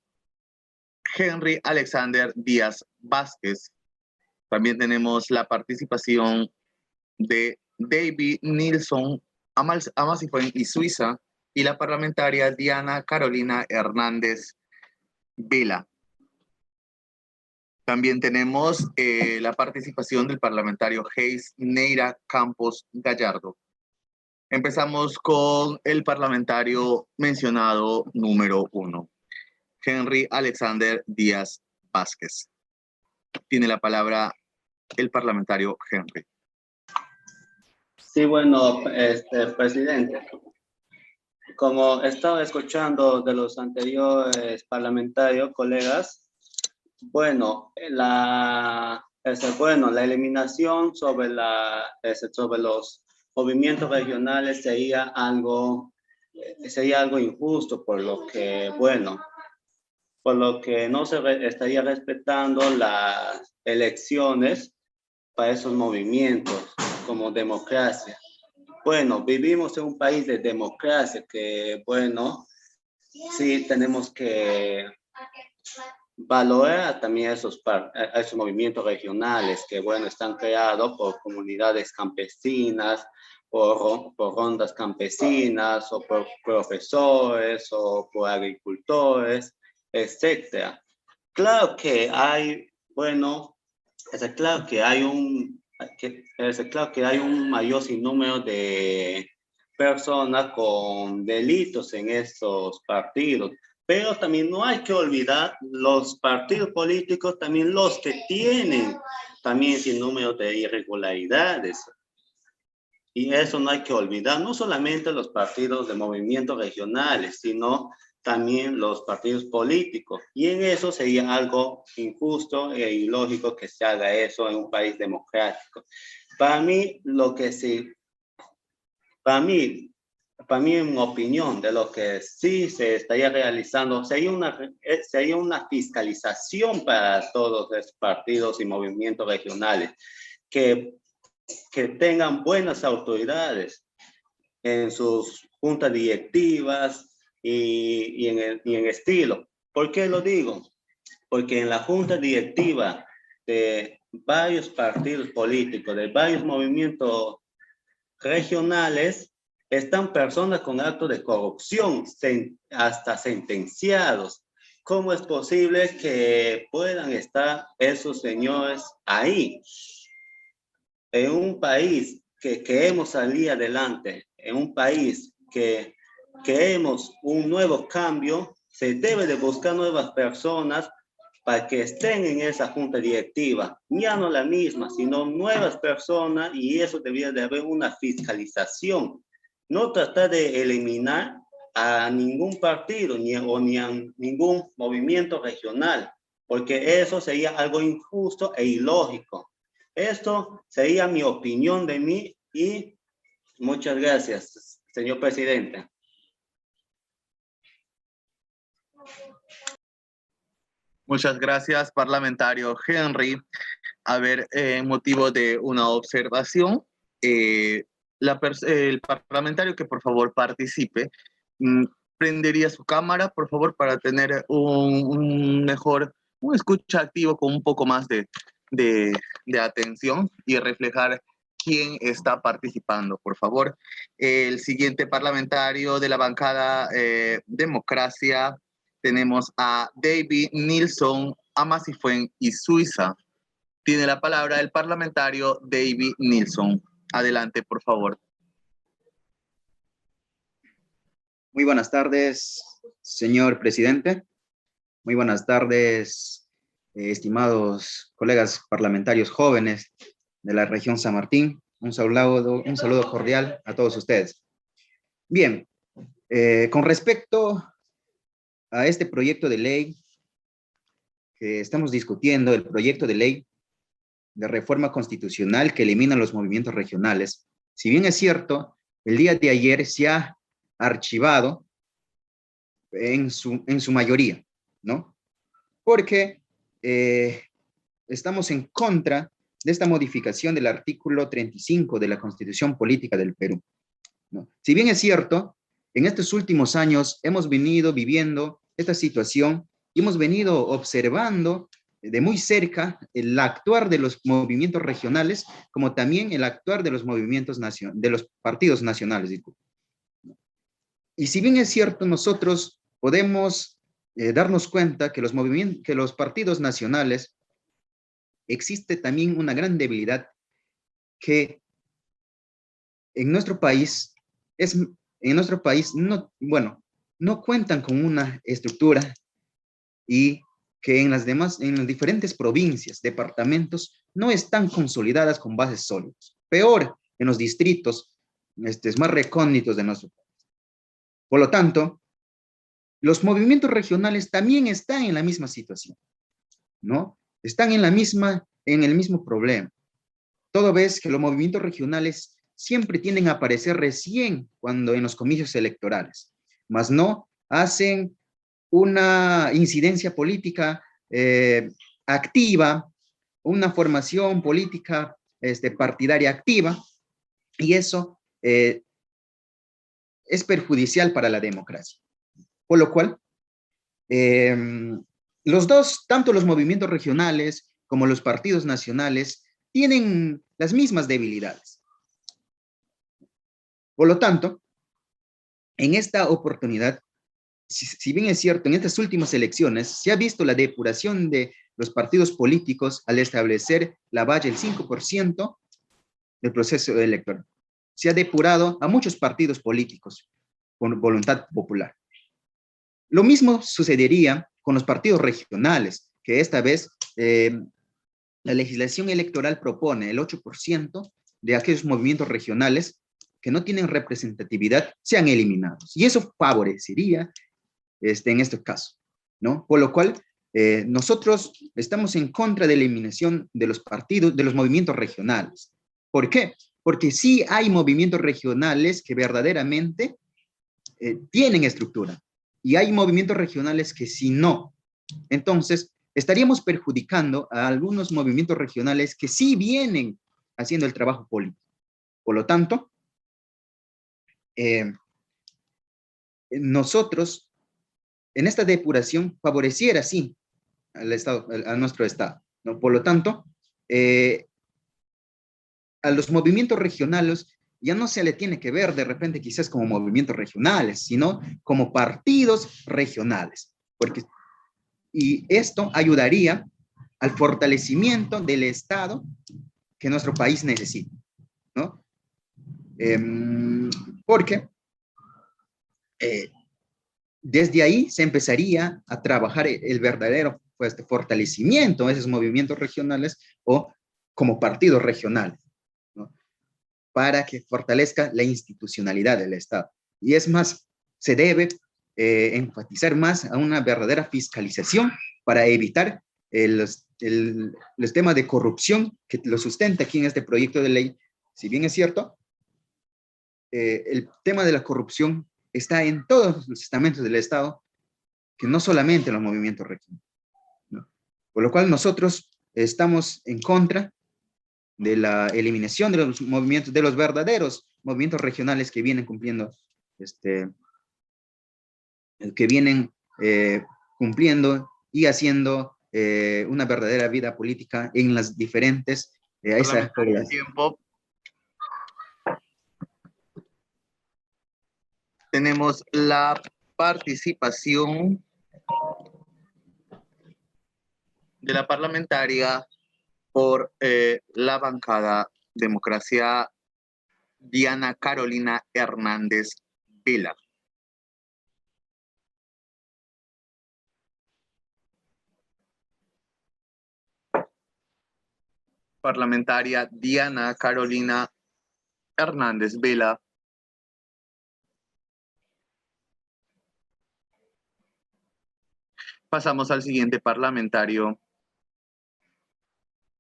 Henry Alexander Díaz Vázquez. También tenemos la participación de David Nilsson Amasifuen y Suiza y la parlamentaria Diana Carolina Hernández Vela. También tenemos la participación del parlamentario Hayes Neira Campos Gallardo. Empezamos con el parlamentario mencionado número 1, Henry Alexander Díaz Vázquez. Tiene la palabra el parlamentario Henry. Sí, bueno, presidente, como estaba escuchando de los anteriores parlamentarios, colegas, bueno, la eliminación sobre los movimientos regionales sería algo injusto, por lo que no se estaría respetando las elecciones para esos movimientos como democracia. Bueno, vivimos en un país de democracia que, bueno, sí tenemos que valorar también esos movimientos regionales que, bueno, están creados por comunidades campesinas, por rondas campesinas, o por profesores, o por agricultores, etcétera. Claro que hay, bueno, claro que hay un mayor sinnúmero de personas con delitos en estos partidos, pero también no hay que olvidar los partidos políticos, también los que tienen también sinnúmero de irregularidades. Y eso no hay que olvidar, no solamente los partidos de movimientos regionales, sino también los partidos políticos. Y en eso sería algo injusto e ilógico que se haga eso en un país democrático. Para mí, en mi opinión, de lo que sí se estaría realizando, sería una fiscalización para todos los partidos y movimientos regionales, que tengan buenas autoridades en sus juntas directivas y en estilo. ¿Por qué lo digo? Porque en la junta directiva de varios partidos políticos, de varios movimientos regionales, están personas con actos de corrupción, hasta sentenciados. ¿Cómo es posible que puedan estar esos señores ahí? En un país que queremos salir adelante en un país, que queremos un nuevo cambio, se debe de buscar nuevas personas para que estén en esa junta directiva, ya no la misma, sino nuevas personas, y eso debería de haber una fiscalización, no tratar de eliminar a ningún partido ni a ningún movimiento regional, porque eso sería algo injusto e ilógico. Esto sería mi opinión de mí y muchas gracias, señor presidente. Muchas gracias, parlamentario Henry. A ver, motivo de una observación, el parlamentario que por favor participe, prendería su cámara, por favor, para tener un escucha activo con un poco más de atención y reflejar quién está participando, por favor. El siguiente parlamentario de la bancada Democracia, tenemos a David Nilsson, Amasifuen y Suiza. Tiene la palabra el parlamentario David Nilsson. Adelante, por favor. Muy buenas tardes, señor presidente. Muy buenas tardes, estimados colegas parlamentarios jóvenes de la región San Martín. Un saludo cordial a todos ustedes. Bien, con respecto a este proyecto de ley que estamos discutiendo, el proyecto de ley de reforma constitucional que elimina los movimientos regionales, si bien es cierto, el día de ayer se ha archivado en su mayoría, ¿no? Porque estamos en contra de esta modificación del artículo 35 de la Constitución Política del Perú, ¿no? Si bien es cierto, en estos últimos años hemos venido viviendo esta situación y hemos venido observando de muy cerca el actuar de los movimientos regionales, como también el actuar de los movimientos de los partidos nacionales. Y si bien es cierto, nosotros podemos darnos cuenta que los partidos nacionales, existe también una gran debilidad que en nuestro país no cuentan con una estructura, y que en las diferentes provincias, departamentos, no están consolidadas con bases sólidas. Peor, en los distritos más recónditos de nuestro país. Por lo tanto, los movimientos regionales también están en la misma situación, ¿no? Están en el mismo problema. Todo ves que los movimientos regionales siempre tienden a aparecer recién cuando en los comicios electorales, mas no hacen una incidencia política activa, una formación política partidaria activa, y eso es perjudicial para la democracia. Por lo cual, tanto los movimientos regionales como los partidos nacionales tienen las mismas debilidades. Por lo tanto, en esta oportunidad, si bien es cierto, en estas últimas elecciones se ha visto la depuración de los partidos políticos al establecer la valla del 5% del proceso electoral. Se ha depurado a muchos partidos políticos con voluntad popular. Lo mismo sucedería con los partidos regionales, que esta vez la legislación electoral propone el 8% de aquellos movimientos regionales que no tienen representatividad sean eliminados. Y eso favorecería en este caso, ¿no? Por lo cual, nosotros estamos en contra de la eliminación de los partidos, de los movimientos regionales. ¿Por qué? Porque sí hay movimientos regionales que verdaderamente tienen estructura, y hay movimientos regionales que sí no. Entonces, estaríamos perjudicando a algunos movimientos regionales que sí vienen haciendo el trabajo político. Por lo tanto, nosotros en esta depuración favoreciera, sí, a nuestro Estado, ¿no? Por lo tanto, a los movimientos regionales ya no se le tiene que ver de repente quizás como movimientos regionales, sino como partidos regionales. Y esto ayudaría al fortalecimiento del Estado que nuestro país necesita, ¿no? porque desde ahí se empezaría a trabajar el verdadero fortalecimiento de esos movimientos regionales o como partidos regionales, ¿no? Para que fortalezca la institucionalidad del Estado. Y es más, se debe enfatizar más a una verdadera fiscalización para evitar los temas de corrupción que lo sustenta aquí en este proyecto de ley. Si bien es cierto, el tema de la corrupción está en todos los estamentos del Estado, que no solamente en los movimientos regionales, ¿no? Por lo cual nosotros estamos en contra de la eliminación de los movimientos, de los verdaderos movimientos regionales que vienen cumpliendo, cumpliendo y haciendo una verdadera vida política en las diferentes tiempo. Tenemos la participación de la parlamentaria por la bancada Democracia, Diana Carolina Hernández Vela. Parlamentaria Diana Carolina Hernández Vela. Pasamos al siguiente parlamentario.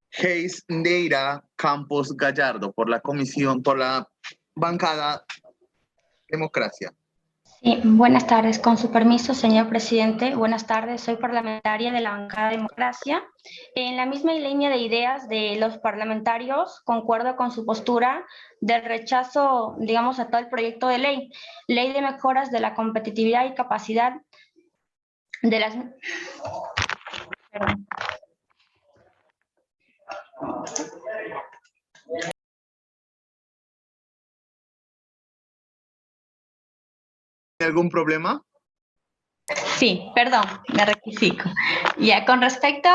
Geis Neira Campos Gallardo, por la bancada Democracia. Sí, buenas tardes. Con su permiso, señor presidente. Buenas tardes. Soy parlamentaria de la bancada Democracia. En la misma línea de ideas de los parlamentarios, concuerdo con su postura del rechazo, digamos, a todo el proyecto de ley de mejoras de la competitividad y capacidad de las... Perdón. ¿Algún problema? Sí, perdón, me rectifico. Ya, con respecto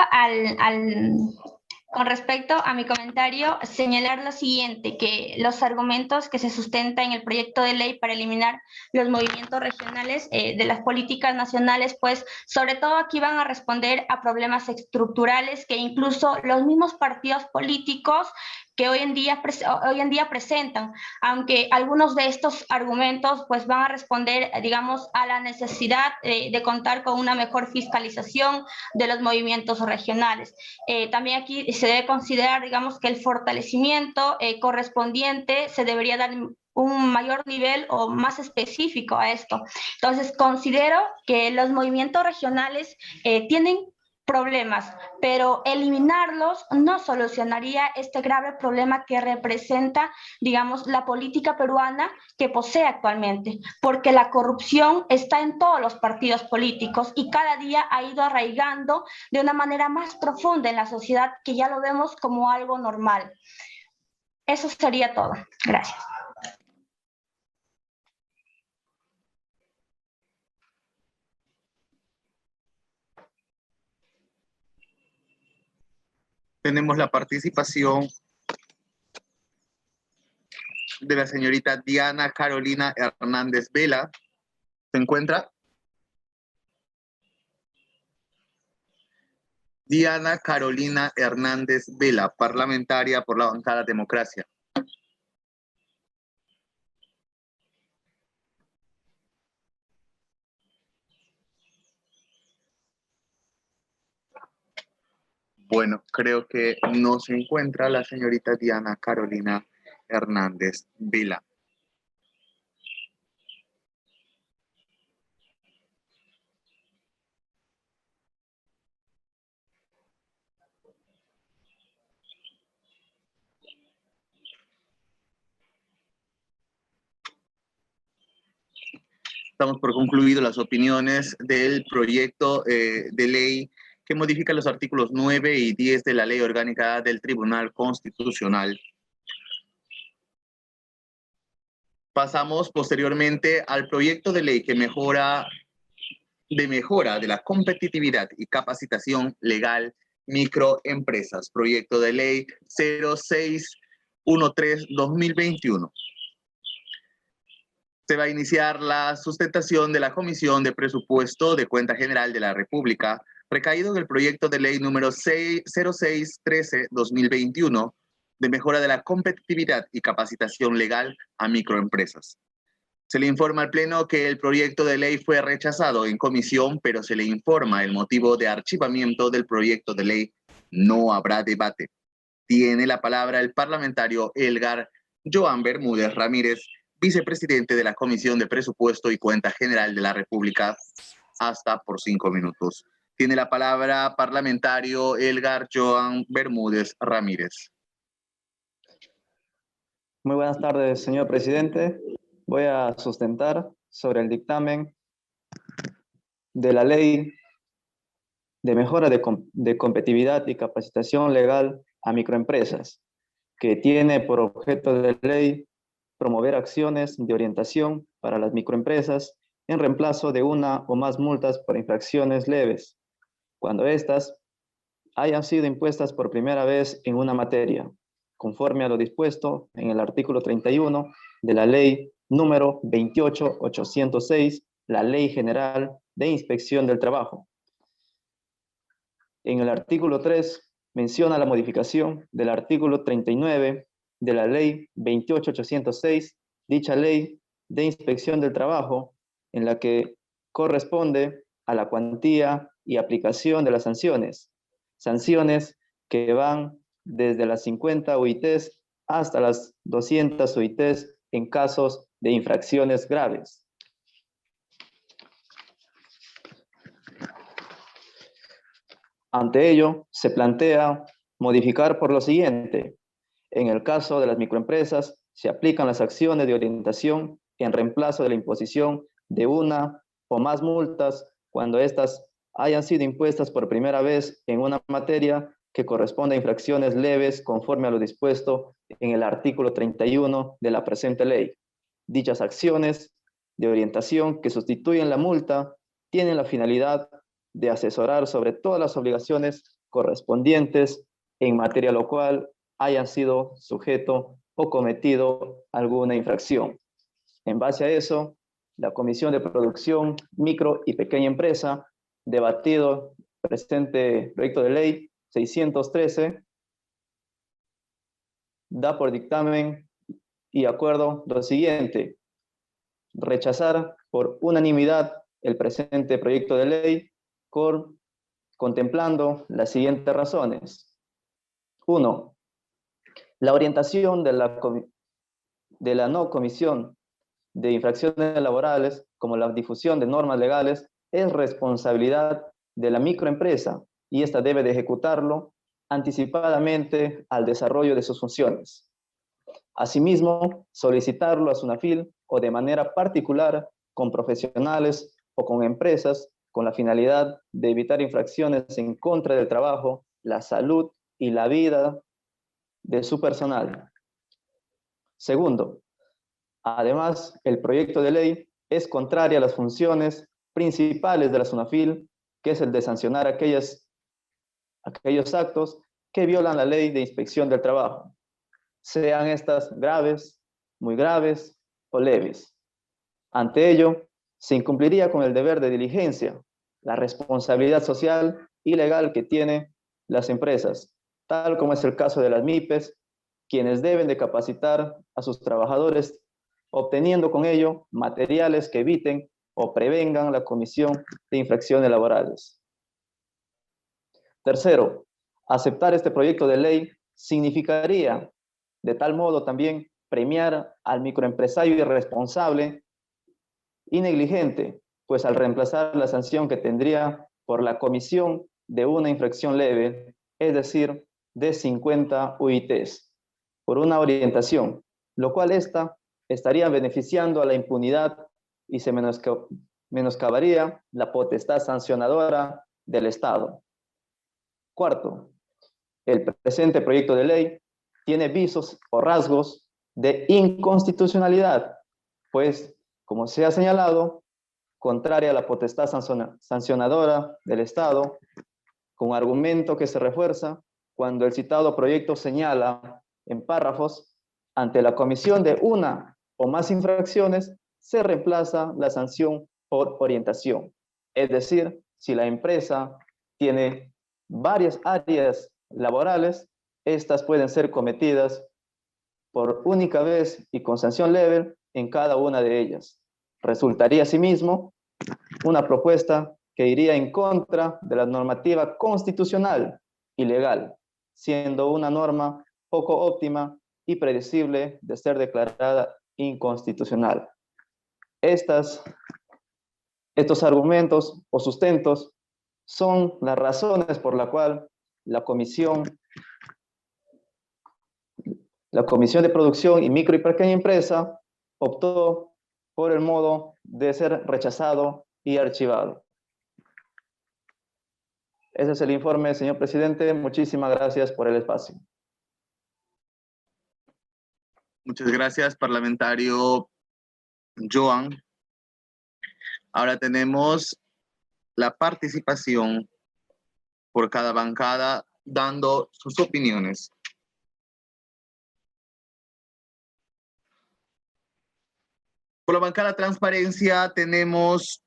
a mi comentario, señalar lo siguiente, que los argumentos que se sustentan en el proyecto de ley para eliminar los movimientos regionales de las políticas nacionales, pues sobre todo aquí van a responder a problemas estructurales que incluso los mismos partidos políticos que hoy en día presentan, aunque algunos de estos argumentos pues van a responder, digamos, a la necesidad de contar con una mejor fiscalización de los movimientos regionales. También aquí se debe considerar, digamos, que el fortalecimiento correspondiente se debería dar un mayor nivel o más específico a esto. Entonces, considero que los movimientos regionales tienen problemas, pero eliminarlos no solucionaría este grave problema que representa, digamos, la política peruana que posee actualmente, porque la corrupción está en todos los partidos políticos y cada día ha ido arraigando de una manera más profunda en la sociedad, que ya lo vemos como algo normal. Eso sería todo. Gracias. Tenemos la participación de la señorita Diana Carolina Hernández Vela. ¿Se encuentra? Diana Carolina Hernández Vela, parlamentaria por la bancada Democracia. Bueno, creo que no se encuentra la señorita Diana Carolina Hernández Vela. Estamos por concluido las opiniones del proyecto de ley que modifica los artículos 9 y 10 de la Ley Orgánica del Tribunal Constitucional. Pasamos posteriormente al proyecto de ley que mejora de la competitividad y capacitación legal microempresas. Proyecto de ley 0613-2021. Se va a iniciar la sustentación de la Comisión de Presupuesto de Cuenta General de la República, recaído en el proyecto de ley número 0613-2021 de mejora de la competitividad y capacitación legal a microempresas. Se le informa al Pleno que el proyecto de ley fue rechazado en comisión, pero se le informa el motivo de archivamiento del proyecto de ley. No habrá debate. Tiene la palabra el parlamentario Elgar Joan Bermúdez Ramírez, vicepresidente de la Comisión de Presupuesto y Cuenta General de la República, hasta por 5 minutos. Tiene la palabra parlamentario Elgar Joan Bermúdez Ramírez. Muy buenas tardes, señor presidente. Voy a sustentar sobre el dictamen de la Ley de Mejora de Competitividad y Capacitación Legal a Microempresas, que tiene por objeto de ley promover acciones de orientación para las microempresas en reemplazo de una o más multas por infracciones leves, cuando éstas hayan sido impuestas por primera vez en una materia, conforme a lo dispuesto en el artículo 31 de la Ley número 28806, la Ley General de Inspección del Trabajo. En el artículo 3 menciona la modificación del artículo 39 de la Ley 28806, dicha Ley de Inspección del Trabajo, en la que corresponde a la cuantía y aplicación de las sanciones. Sanciones que van desde las 50 UITs hasta las 200 UITs en casos de infracciones graves. Ante ello, se plantea modificar por lo siguiente. En el caso de las microempresas, se aplican las acciones de orientación en reemplazo de la imposición de una o más multas cuando éstas hayan sido impuestas por primera vez en una materia que corresponde a infracciones leves conforme a lo dispuesto en el artículo 31 de la presente ley. Dichas acciones de orientación que sustituyen la multa tienen la finalidad de asesorar sobre todas las obligaciones correspondientes en materia a lo cual hayan sido sujeto o cometido alguna infracción. En base a eso, la Comisión de Producción, Micro y Pequeña Empresa, debatido el presente proyecto de ley 613, da por dictamen y acuerdo lo siguiente: rechazar por unanimidad el presente proyecto de ley contemplando las siguientes razones. 1. La orientación de la no comisión de infracciones laborales, como la difusión de normas legales, es responsabilidad de la microempresa y ésta debe de ejecutarlo anticipadamente al desarrollo de sus funciones. Asimismo, solicitarlo a SUNAFIL o de manera particular con profesionales o con empresas con la finalidad de evitar infracciones en contra del trabajo, la salud y la vida de su personal. Segundo, además, el proyecto de ley es contrario a las funciones principales de la SUNAFIL, que es el de sancionar aquellos actos que violan la ley de inspección del trabajo, sean estas graves, muy graves o leves. Ante ello, se incumpliría con el deber de diligencia, la responsabilidad social y legal que tienen las empresas, tal como es el caso de las MIPES, quienes deben de capacitar a sus trabajadores, obteniendo con ello materiales que eviten o prevengan la comisión de infracciones laborales. Tercero, aceptar este proyecto de ley significaría de tal modo también premiar al microempresario irresponsable y negligente, pues al reemplazar la sanción que tendría por la comisión de una infracción leve, es decir, de 50 UITs, por una orientación, lo cual estaría beneficiando a la impunidad y se menoscabaría la potestad sancionadora del Estado. Cuarto, el presente proyecto de ley tiene visos o rasgos de inconstitucionalidad, pues, como se ha señalado, contraria a la potestad sancionadora del Estado, con argumento que se refuerza cuando el citado proyecto señala en párrafos, ante la comisión de una o más infracciones, se reemplaza la sanción por orientación. Es decir, si la empresa tiene varias áreas laborales, estas pueden ser cometidas por única vez y con sanción leve en cada una de ellas. Resultaría asimismo una propuesta que iría en contra de la normativa constitucional y legal, siendo una norma poco óptima y predecible de ser declarada inconstitucional. Estos argumentos o sustentos son las razones por la cual la Comisión de Producción y Micro y Pequeña Empresa optó por el modo de ser rechazado y archivado. Ese es el informe, señor presidente. Muchísimas gracias por el espacio. Muchas gracias, parlamentario Joan. Ahora tenemos la participación por cada bancada dando sus opiniones. Por la bancada Transparencia tenemos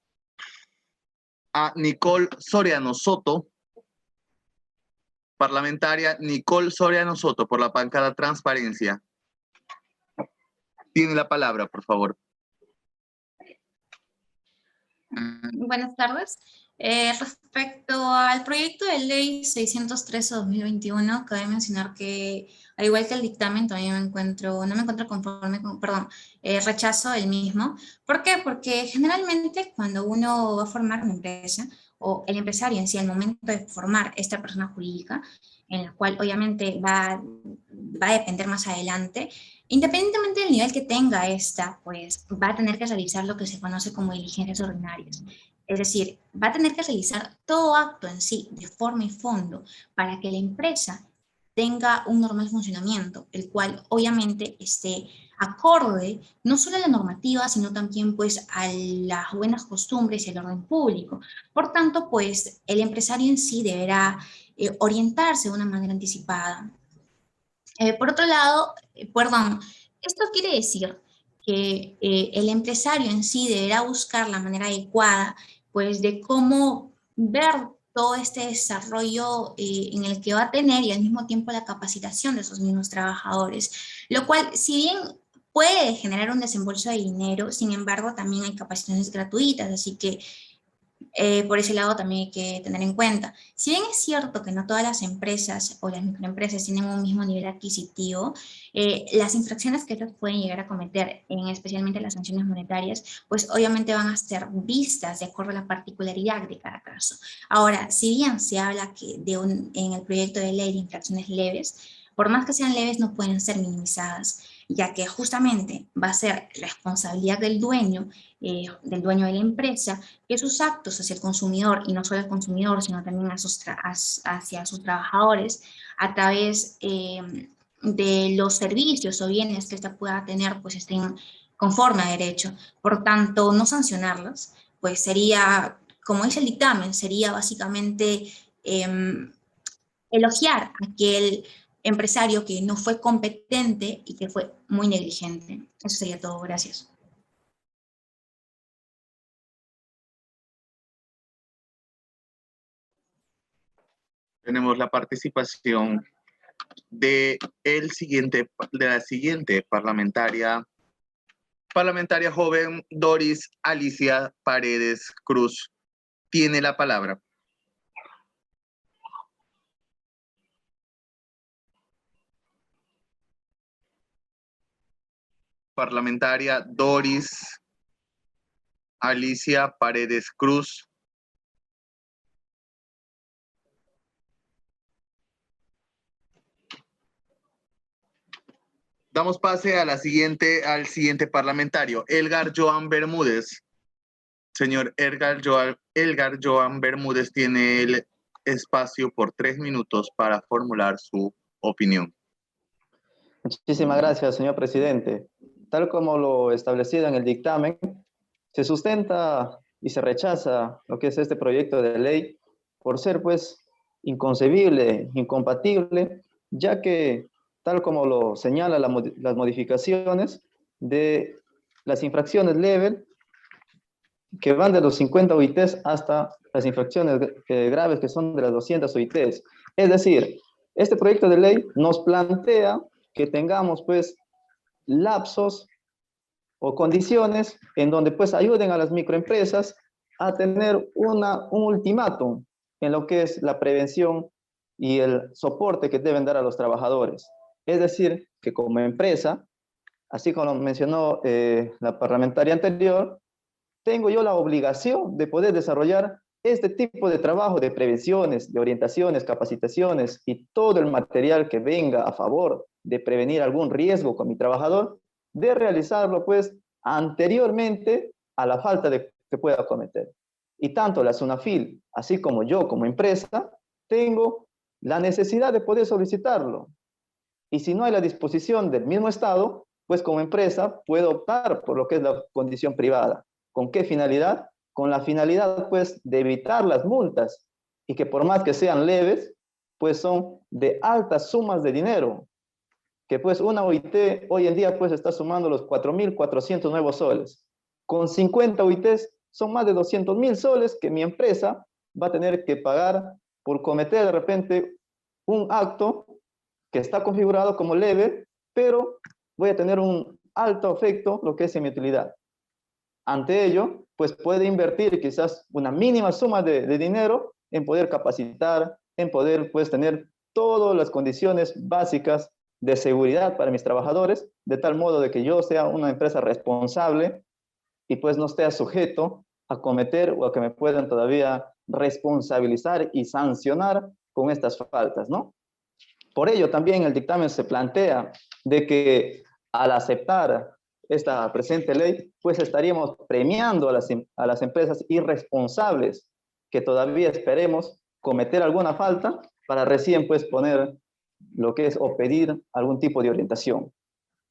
a Nicole Soriano Soto. Parlamentaria Nicole Soriano Soto, por la bancada Transparencia. Tiene la palabra, por favor. Buenas tardes. Respecto al proyecto de ley 613/2021, cabe mencionar que, al igual que el dictamen, también no me encuentro conforme con, rechazo el mismo. ¿Por qué? Porque generalmente cuando uno va a formar una empresa, o el empresario en sí, al momento de formar esta persona jurídica, en la cual obviamente va a depender más adelante, independientemente del nivel que tenga esta, pues va a tener que realizar lo que se conoce como diligencias ordinarias. Es decir, va a tener que realizar todo acto en sí, de forma y fondo, para que la empresa tenga un normal funcionamiento, el cual obviamente esté acorde no solo a la normativa, sino también pues a las buenas costumbres y al orden público. Por tanto, pues el empresario en sí deberá orientarse de una manera anticipada. Por otro lado, esto quiere decir que el empresario en sí deberá buscar la manera adecuada, pues, de cómo ver todo este desarrollo en el que va a tener y al mismo tiempo la capacitación de esos mismos trabajadores, lo cual, si bien puede generar un desembolso de dinero, sin embargo, también hay capacitaciones gratuitas, así que por ese lado también hay que tener en cuenta. Si bien es cierto que no todas las empresas o las microempresas tienen un mismo nivel adquisitivo, las infracciones que ellos pueden llegar a cometer, especialmente las sanciones monetarias, pues obviamente van a ser vistas de acuerdo a la particularidad de cada caso. Ahora, si bien se habla en el proyecto de ley de infracciones leves, por más que sean leves, no pueden ser minimizadas, ya que justamente va a ser responsabilidad del dueño de la empresa, que sus actos hacia el consumidor, y no solo al consumidor, sino también hacia sus trabajadores, a través de los servicios o bienes que ésta pueda tener, pues estén conforme a derecho. Por tanto, no sancionarlos, pues sería, como dice el dictamen, sería básicamente elogiar a aquel empresario que no fue competente y que fue muy negligente. Eso sería todo. Gracias. Tenemos la participación de la siguiente parlamentaria joven Doris Alicia Paredes Cruz. Tiene la palabra. Parlamentaria Doris Alicia Paredes Cruz. Damos pase al siguiente parlamentario, Elgar Joan Bermúdez. Señor Elgar Joan Bermúdez tiene el espacio por 3 minutos para formular su opinión. Muchísimas gracias, señor presidente. Tal como lo establecido en el dictamen, se sustenta y se rechaza lo que es este proyecto de ley por ser, pues, inconcebible, incompatible, ya que, tal como lo señalan las modificaciones, de las infracciones leves, que van de los 50 OITs hasta las infracciones graves, que son de las 200 OITs. Es decir, este proyecto de ley nos plantea que tengamos pues lapsos o condiciones en donde pues ayuden a las microempresas a tener un ultimátum en lo que es la prevención y el soporte que deben dar a los trabajadores. Es decir, que como empresa, así como mencionó la parlamentaria anterior, tengo yo la obligación de poder desarrollar este tipo de trabajo de prevenciones, de orientaciones, capacitaciones y todo el material que venga a favor de prevenir algún riesgo con mi trabajador, de realizarlo pues anteriormente a la falta de que pueda cometer. Y tanto la SUNAFIL, así como yo como empresa, tengo la necesidad de poder solicitarlo. Y si no hay la disposición del mismo Estado, pues como empresa puedo optar por lo que es la condición privada. ¿Con qué finalidad? Con la finalidad pues de evitar las multas y que por más que sean leves, pues son de altas sumas de dinero. Que pues una OIT hoy en día pues está sumando los 4.400 nuevos soles. Con 50 OITs son más de 200.000 soles que mi empresa va a tener que pagar por cometer de repente un acto que está configurado como leve, pero voy a tener un alto efecto, lo que es en mi utilidad. Ante ello, pues puede invertir quizás una mínima suma de dinero en poder capacitar, en poder pues tener todas las condiciones básicas de seguridad para mis trabajadores, de tal modo de que yo sea una empresa responsable y pues no esté sujeto a cometer o a que me puedan todavía responsabilizar y sancionar con estas faltas, ¿no? Por ello también el dictamen se plantea de que al aceptar esta presente ley, pues estaríamos premiando a las empresas irresponsables que todavía esperemos cometer alguna falta para recién pues poner lo que es o pedir algún tipo de orientación.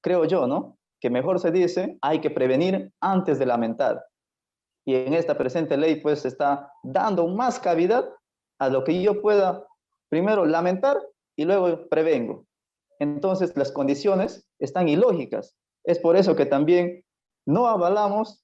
Creo yo, ¿no? Que mejor se dice, hay que prevenir antes de lamentar. Y en esta presente ley pues se está dando más cavidad a lo que yo pueda primero lamentar y luego prevengo. Entonces las condiciones están ilógicas. Es por eso que también no avalamos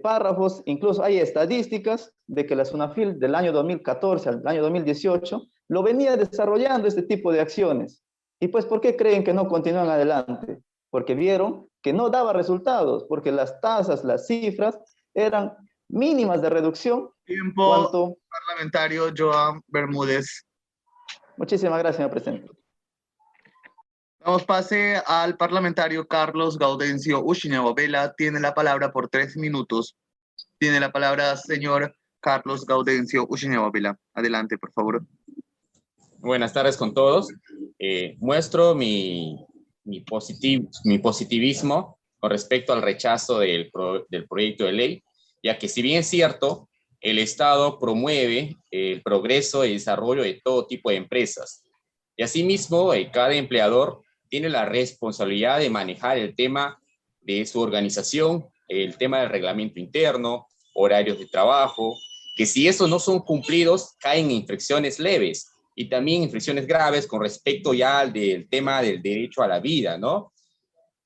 párrafos, incluso hay estadísticas de que la SUNAFIL del año 2014 al año 2018 lo venía desarrollando este tipo de acciones. Y pues, ¿por qué creen que no continúan adelante? Porque vieron que no daba resultados, porque las tasas, las cifras eran mínimas de reducción. Tiempo, parlamentario Joan Bermúdez. Muchísimas gracias, señor presidente. Damos pase al parlamentario Carlos Gaudencio Ushinao Vela. Tiene la palabra por 3 minutos. Tiene la palabra, señor Carlos Gaudencio Ushinao Vela. Adelante, por favor. Buenas tardes con todos. Muestro mi positivismo con respecto al rechazo del proyecto de ley, ya que si bien es cierto, el Estado promueve el progreso y desarrollo de todo tipo de empresas. Y asimismo, cada empleador tiene la responsabilidad de manejar el tema de su organización, el tema del reglamento interno, horarios de trabajo, que si esos no son cumplidos, caen infracciones leves y también infracciones graves con respecto ya al del tema del derecho a la vida, ¿no?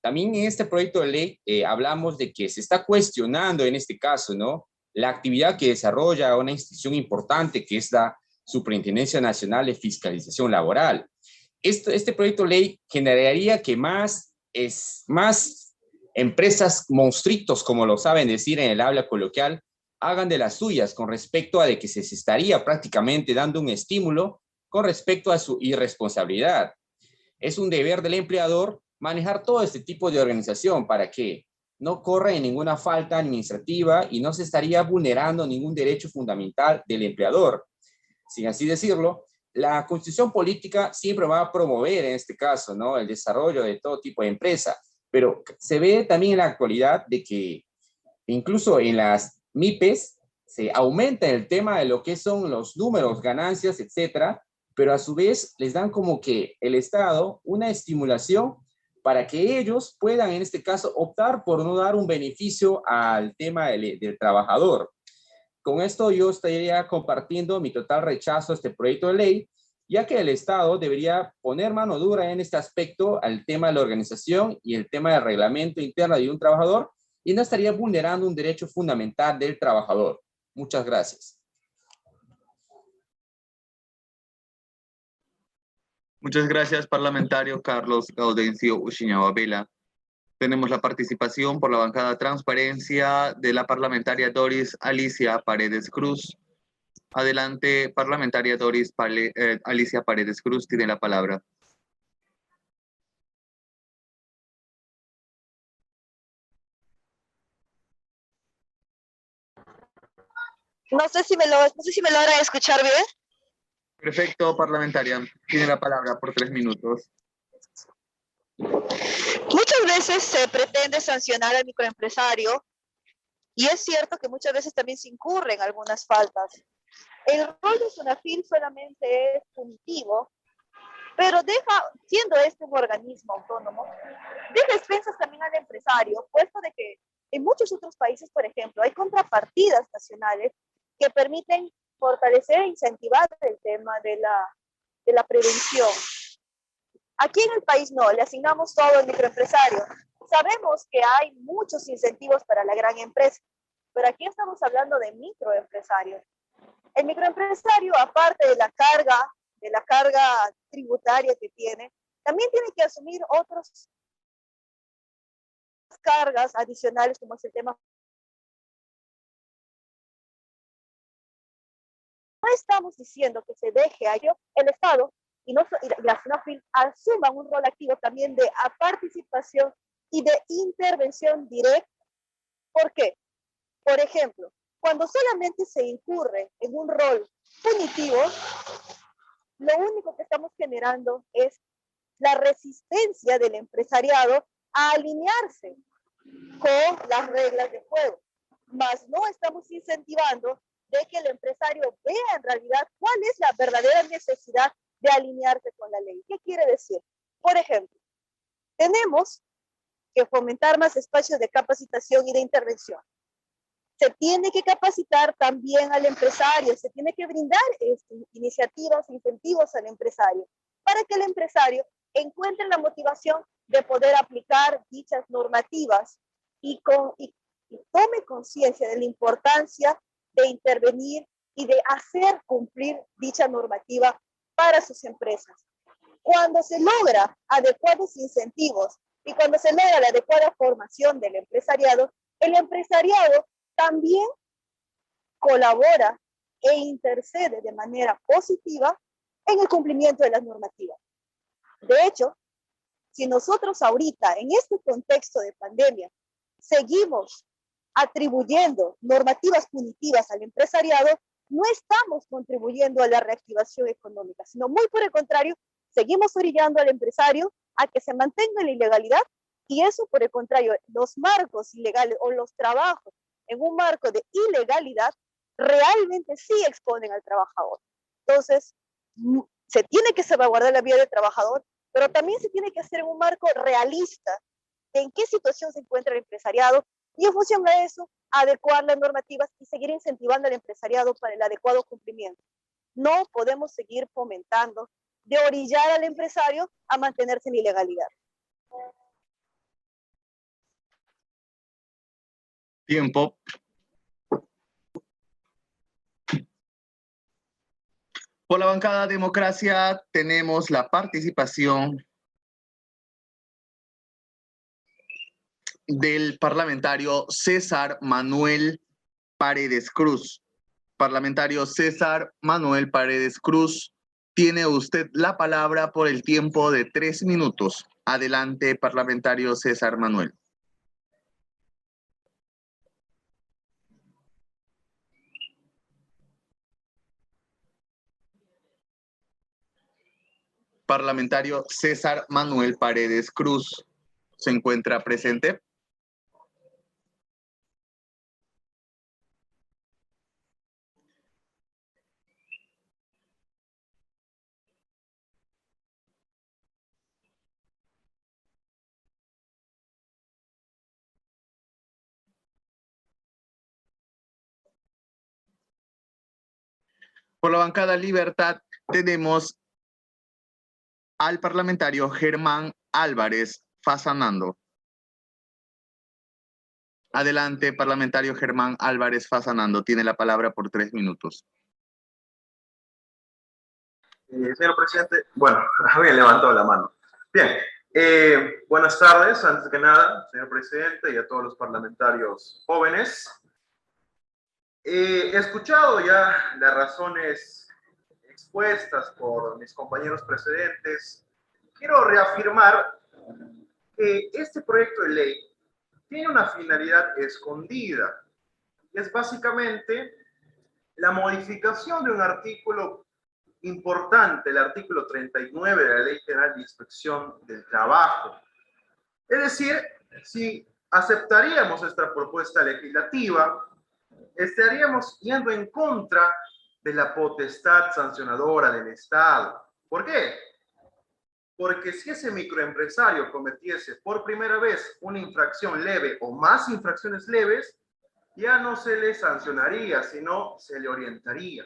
También en este proyecto de ley hablamos de que se está cuestionando en este caso, ¿no?, la actividad que desarrolla una institución importante que es la Superintendencia Nacional de Fiscalización Laboral. Este proyecto de ley generaría que más empresas monstruitos, como lo saben decir en el habla coloquial, hagan de las suyas con respecto a de que se estaría prácticamente dando un estímulo con respecto a su irresponsabilidad. Es un deber del empleador manejar todo este tipo de organización para que no corra en ninguna falta administrativa y no se estaría vulnerando ningún derecho fundamental del empleador. Sin así decirlo, la constitución política siempre va a promover en este caso, ¿no?, el desarrollo de todo tipo de empresa, pero se ve también en la actualidad de que incluso en las MIPES se aumenta el tema de lo que son los números, ganancias, etcétera, pero a su vez les dan como que el Estado una estimulación para que ellos puedan, en este caso, optar por no dar un beneficio al tema del trabajador. Con esto yo estaría compartiendo mi total rechazo a este proyecto de ley, ya que el Estado debería poner mano dura en este aspecto al tema de la organización y el tema del reglamento interno de un trabajador, y no estaría vulnerando un derecho fundamental del trabajador. Muchas gracias. Muchas gracias, parlamentario Carlos Gaudencio Ushiñaba Vela. Tenemos la participación por la bancada Transparencia de la parlamentaria Doris Alicia Paredes Cruz. Adelante, parlamentaria Doris Alicia Paredes Cruz, tiene la palabra. No sé si me logran escuchar bien. Perfecto, parlamentaria. Tiene la palabra por 3 minutos. Muchas veces se pretende sancionar al microempresario y es cierto que muchas veces también se incurren algunas faltas. El rol de SUNAFIL solamente es punitivo, pero siendo este un organismo autónomo, deja expensas también al empresario, puesto de que en muchos otros países, por ejemplo, hay contrapartidas nacionales que permiten fortalecer e incentivar el tema de la prevención. Aquí en el país no, le asignamos todo al microempresario. Sabemos que hay muchos incentivos para la gran empresa, pero aquí estamos hablando de microempresarios. El microempresario, aparte de la carga tributaria que tiene, también tiene que asumir otras cargas adicionales, como es el tema. No estamos diciendo que se deje a ello el Estado y la SUNAFIL asuman un rol activo también de participación y de intervención directa. ¿Por qué? Por ejemplo, cuando solamente se incurre en un rol punitivo, lo único que estamos generando es la resistencia del empresariado a alinearse con las reglas de juego. Mas no estamos incentivando de que el empresario vea en realidad cuál es la verdadera necesidad de alinearse con la ley. ¿Qué quiere decir? Por ejemplo, tenemos que fomentar más espacios de capacitación y de intervención. Se tiene que capacitar también al empresario, se tiene que brindar iniciativas, incentivos al empresario, para que el empresario encuentre la motivación de poder aplicar dichas normativas y tome conciencia de la importancia de intervenir y de hacer cumplir dicha normativa para sus empresas. Cuando se logra adecuados incentivos y cuando se logra la adecuada formación del empresariado, el empresariado también colabora e intercede de manera positiva en el cumplimiento de las normativas. De hecho, si nosotros ahorita, en este contexto de pandemia, seguimos atribuyendo normativas punitivas al empresariado, no estamos contribuyendo a la reactivación económica, sino muy por el contrario, seguimos orillando al empresario a que se mantenga en la ilegalidad y eso por el contrario, los marcos ilegales o los trabajos en un marco de ilegalidad realmente sí exponen al trabajador. Entonces, se tiene que salvaguardar la vida del trabajador, pero también se tiene que hacer en un marco realista de en qué situación se encuentra el empresariado y en función de eso, adecuar las normativas y seguir incentivando al empresariado para el adecuado cumplimiento. No podemos seguir fomentando de orillar al empresario a mantenerse en ilegalidad. Tiempo. Por la bancada Democracia tenemos la participación del parlamentario César Manuel Paredes Cruz. Parlamentario César Manuel Paredes Cruz, tiene usted la palabra por el tiempo de 3 minutos. Adelante, parlamentario César Manuel. Parlamentario César Manuel Paredes Cruz, ¿se encuentra presente? Por la bancada Libertad tenemos al parlamentario Germán Álvarez Fasanando. Adelante, parlamentario Germán Álvarez Fasanando. Tiene la palabra por 3 minutos. Señor presidente, bueno, habían levantado la mano. Bien, buenas tardes, antes que nada, señor presidente y a todos los parlamentarios jóvenes. He escuchado ya las razones expuestas por mis compañeros precedentes. Quiero reafirmar que este proyecto de ley tiene una finalidad escondida, y es básicamente la modificación de un artículo importante, el artículo 39 de la Ley General de Inspección del Trabajo. Es decir, si aceptaríamos esta propuesta legislativa, estaríamos yendo en contra de la potestad sancionadora del Estado. ¿Por qué? Porque si ese microempresario cometiese por primera vez una infracción leve o más infracciones leves, ya no se le sancionaría, sino se le orientaría.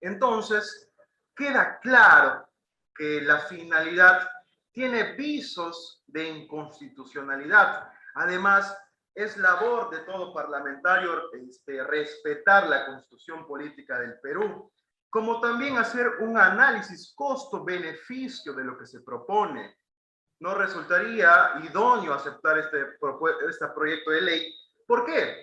Entonces, queda claro que la finalidad tiene visos de inconstitucionalidad. Además, es labor de todo parlamentario respetar la Constitución Política del Perú, como también hacer un análisis costo-beneficio de lo que se propone. No resultaría idóneo aceptar este proyecto de ley. ¿Por qué?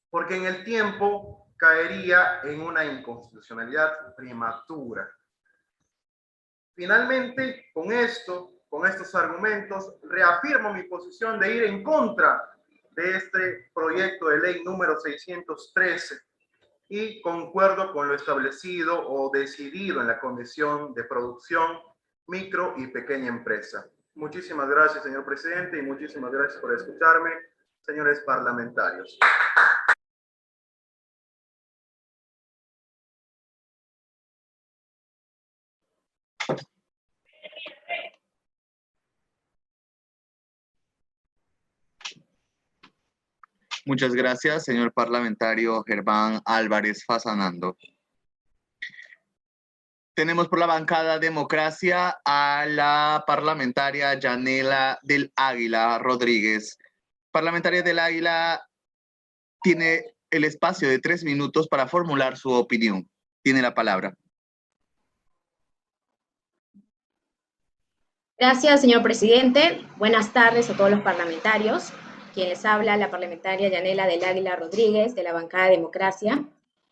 Porque en el tiempo caería en una inconstitucionalidad prematura. Finalmente, con estos argumentos, reafirmo mi posición de ir en contra de este proyecto de ley número 613 y concuerdo con lo establecido o decidido en la Comisión de Producción, Micro y Pequeña Empresa. Muchísimas gracias, señor presidente, y muchísimas gracias por escucharme, señores parlamentarios. Muchas gracias, señor parlamentario Germán Álvarez Fasanando. Tenemos por la bancada Democracia a la parlamentaria Yanela del Águila Rodríguez. Parlamentaria del Águila, tiene el espacio de 3 minutos para formular su opinión. Tiene la palabra. Gracias, señor presidente. Buenas tardes a todos los parlamentarios. Quien les habla, la parlamentaria Yanela del Águila Rodríguez, de la bancada Democracia.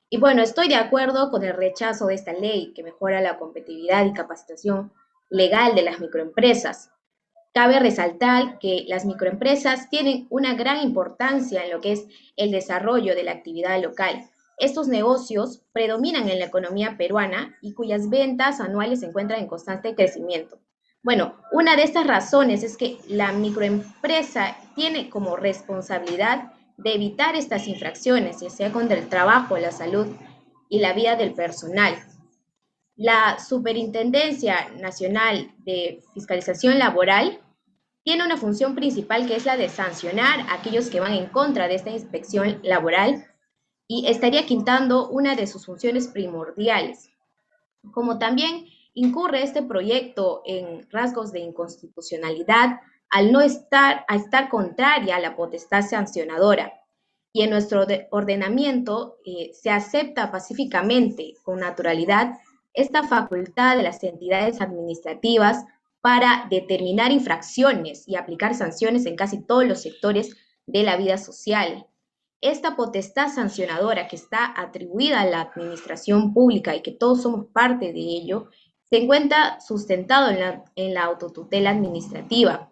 Y bueno, estoy de acuerdo con el rechazo de esta ley que mejora la competitividad y capacitación legal de las microempresas. Cabe resaltar que las microempresas tienen una gran importancia en lo que es el desarrollo de la actividad local. Estos negocios predominan en la economía peruana y cuyas ventas anuales se encuentran en constante crecimiento. Bueno, una de estas razones es que la microempresa tiene como responsabilidad de evitar estas infracciones, ya sea contra el trabajo, la salud y la vida del personal. La Superintendencia Nacional de Fiscalización Laboral tiene una función principal que es la de sancionar a aquellos que van en contra de esta inspección laboral y estaría quitando una de sus funciones primordiales. Como también incurre este proyecto en rasgos de inconstitucionalidad al estar contraria a la potestad sancionadora. Y en nuestro ordenamiento se acepta pacíficamente, con naturalidad, esta facultad de las entidades administrativas para determinar infracciones y aplicar sanciones en casi todos los sectores de la vida social. Esta potestad sancionadora que está atribuida a la administración pública y que todos somos parte de ello, se encuentra sustentado en la autotutela administrativa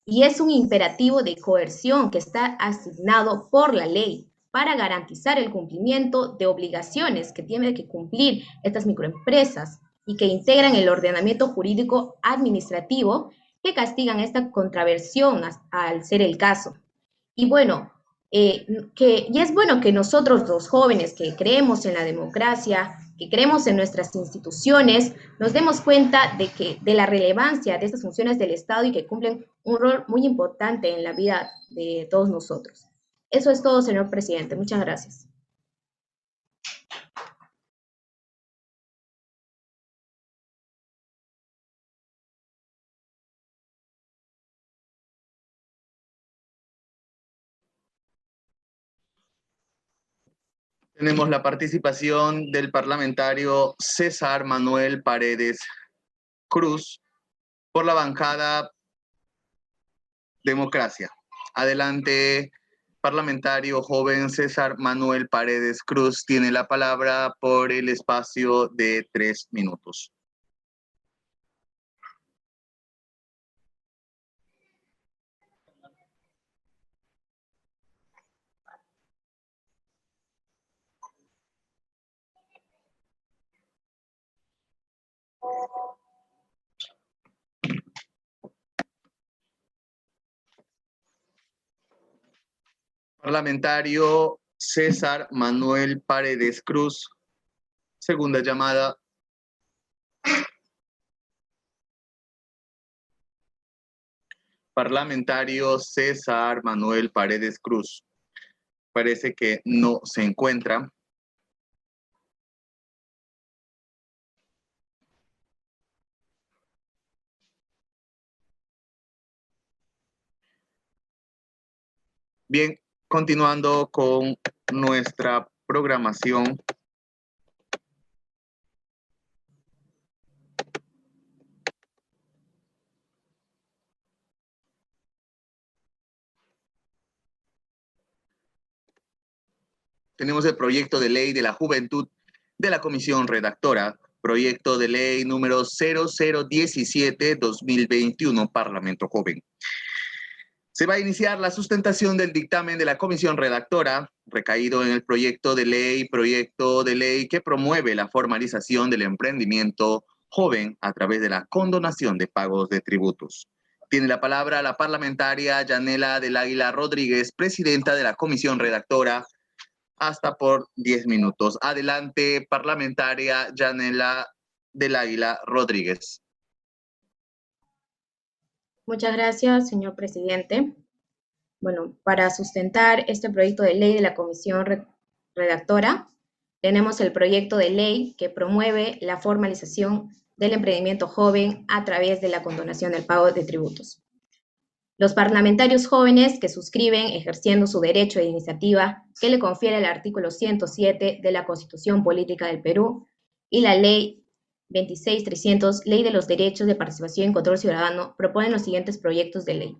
y es un imperativo de coerción que está asignado por la ley para garantizar el cumplimiento de obligaciones que tienen que cumplir estas microempresas y que integran el ordenamiento jurídico administrativo que castigan esta contraversión al ser el caso. Y bueno, y es bueno que nosotros los jóvenes que creemos en la democracia, que creemos en nuestras instituciones, nos demos cuenta de la relevancia de estas funciones del Estado y que cumplen un rol muy importante en la vida de todos nosotros. Eso es todo, señor presidente. Muchas gracias. Tenemos la participación del parlamentario César Manuel Paredes Cruz por la bancada Democracia. Adelante, parlamentario joven César Manuel Paredes Cruz, tiene la palabra por el espacio de 3 minutos. Parlamentario César Manuel Paredes Cruz, segunda llamada. Parlamentario César Manuel Paredes Cruz. Parece que no se encuentra. Bien, continuando con nuestra programación. Tenemos el proyecto de ley de la juventud de la comisión redactora, proyecto de ley número 0017-2021, Parlamento Joven. Se va a iniciar la sustentación del dictamen de la comisión redactora, recaído en el proyecto de ley que promueve la formalización del emprendimiento joven a través de la condonación de pagos de tributos. Tiene la palabra la parlamentaria Yanela del Águila Rodríguez, presidenta de la comisión redactora, hasta por 10 minutos. Adelante, parlamentaria Yanela del Águila Rodríguez. Muchas gracias, señor presidente. Bueno, para sustentar este proyecto de ley de la comisión redactora, tenemos el proyecto de ley que promueve la formalización del emprendimiento joven a través de la condonación del pago de tributos. Los parlamentarios jóvenes que suscriben ejerciendo su derecho de iniciativa que le confiere el artículo 107 de la Constitución Política del Perú y la Ley 26.300, Ley de los Derechos de Participación y Control Ciudadano, proponen los siguientes proyectos de ley.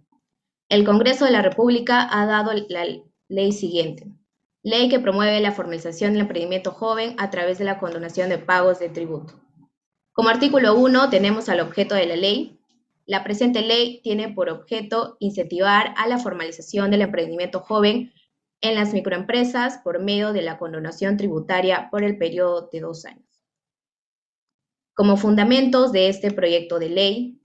El Congreso de la República ha dado la ley siguiente. Ley que promueve la formalización del emprendimiento joven a través de la condonación de pagos de tributo. Como artículo 1 tenemos al objeto de la ley. La presente ley tiene por objeto incentivar a la formalización del emprendimiento joven en las microempresas por medio de la condonación tributaria por el periodo de 2 años. Como fundamentos de este proyecto de ley,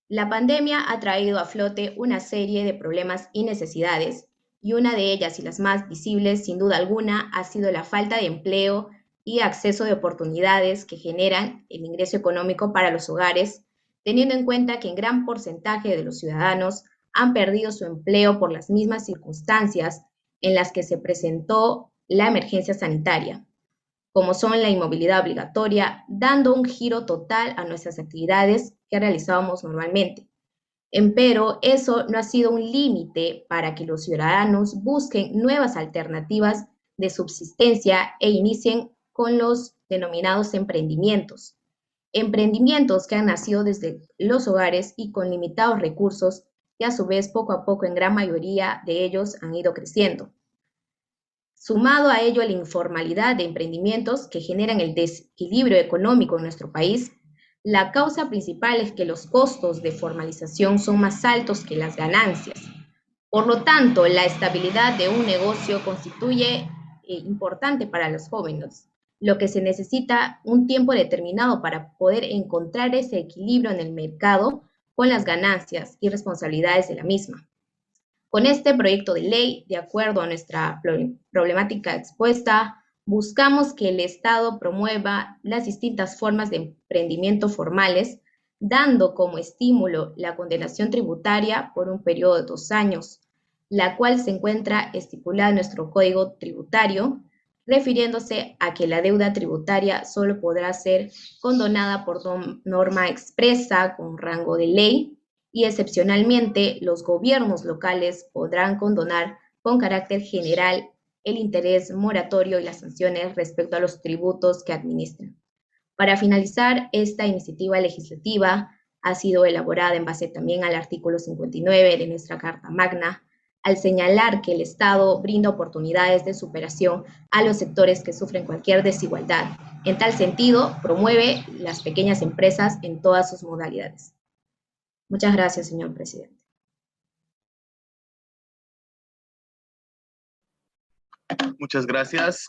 la pandemia ha traído a flote una serie de problemas y necesidades, y una de ellas y las más visibles, sin duda alguna, ha sido la falta de empleo y acceso de oportunidades que generan el ingreso económico para los hogares, teniendo en cuenta que en gran porcentaje de los ciudadanos han perdido su empleo por las mismas circunstancias en las que se presentó la emergencia sanitaria, como son la inmovilidad obligatoria, dando un giro total a nuestras actividades que realizábamos normalmente. Empero, eso no ha sido un límite para que los ciudadanos busquen nuevas alternativas de subsistencia e inicien con los denominados emprendimientos. Emprendimientos que han nacido desde los hogares y con limitados recursos, que a su vez poco a poco en gran mayoría de ellos han ido creciendo. Sumado a ello la informalidad de emprendimientos que generan el desequilibrio económico en nuestro país, la causa principal es que los costos de formalización son más altos que las ganancias. Por lo tanto, la estabilidad de un negocio constituye importante para los jóvenes, lo que se necesita un tiempo determinado para poder encontrar ese equilibrio en el mercado con las ganancias y responsabilidades de la misma. Con este proyecto de ley, de acuerdo a nuestra problemática expuesta, buscamos que el Estado promueva las distintas formas de emprendimiento formales, dando como estímulo la condonación tributaria por un periodo de 2 años, la cual se encuentra estipulada en nuestro Código Tributario, refiriéndose a que la deuda tributaria solo podrá ser condonada por norma expresa con rango de ley, y excepcionalmente los gobiernos locales podrán condonar con carácter general el interés moratorio y las sanciones respecto a los tributos que administran. Para finalizar, esta iniciativa legislativa ha sido elaborada en base también al artículo 59 de nuestra Carta Magna, al señalar que el Estado brinda oportunidades de superación a los sectores que sufren cualquier desigualdad. En tal sentido, promueve las pequeñas empresas en todas sus modalidades. Muchas gracias, señor presidente. Muchas gracias,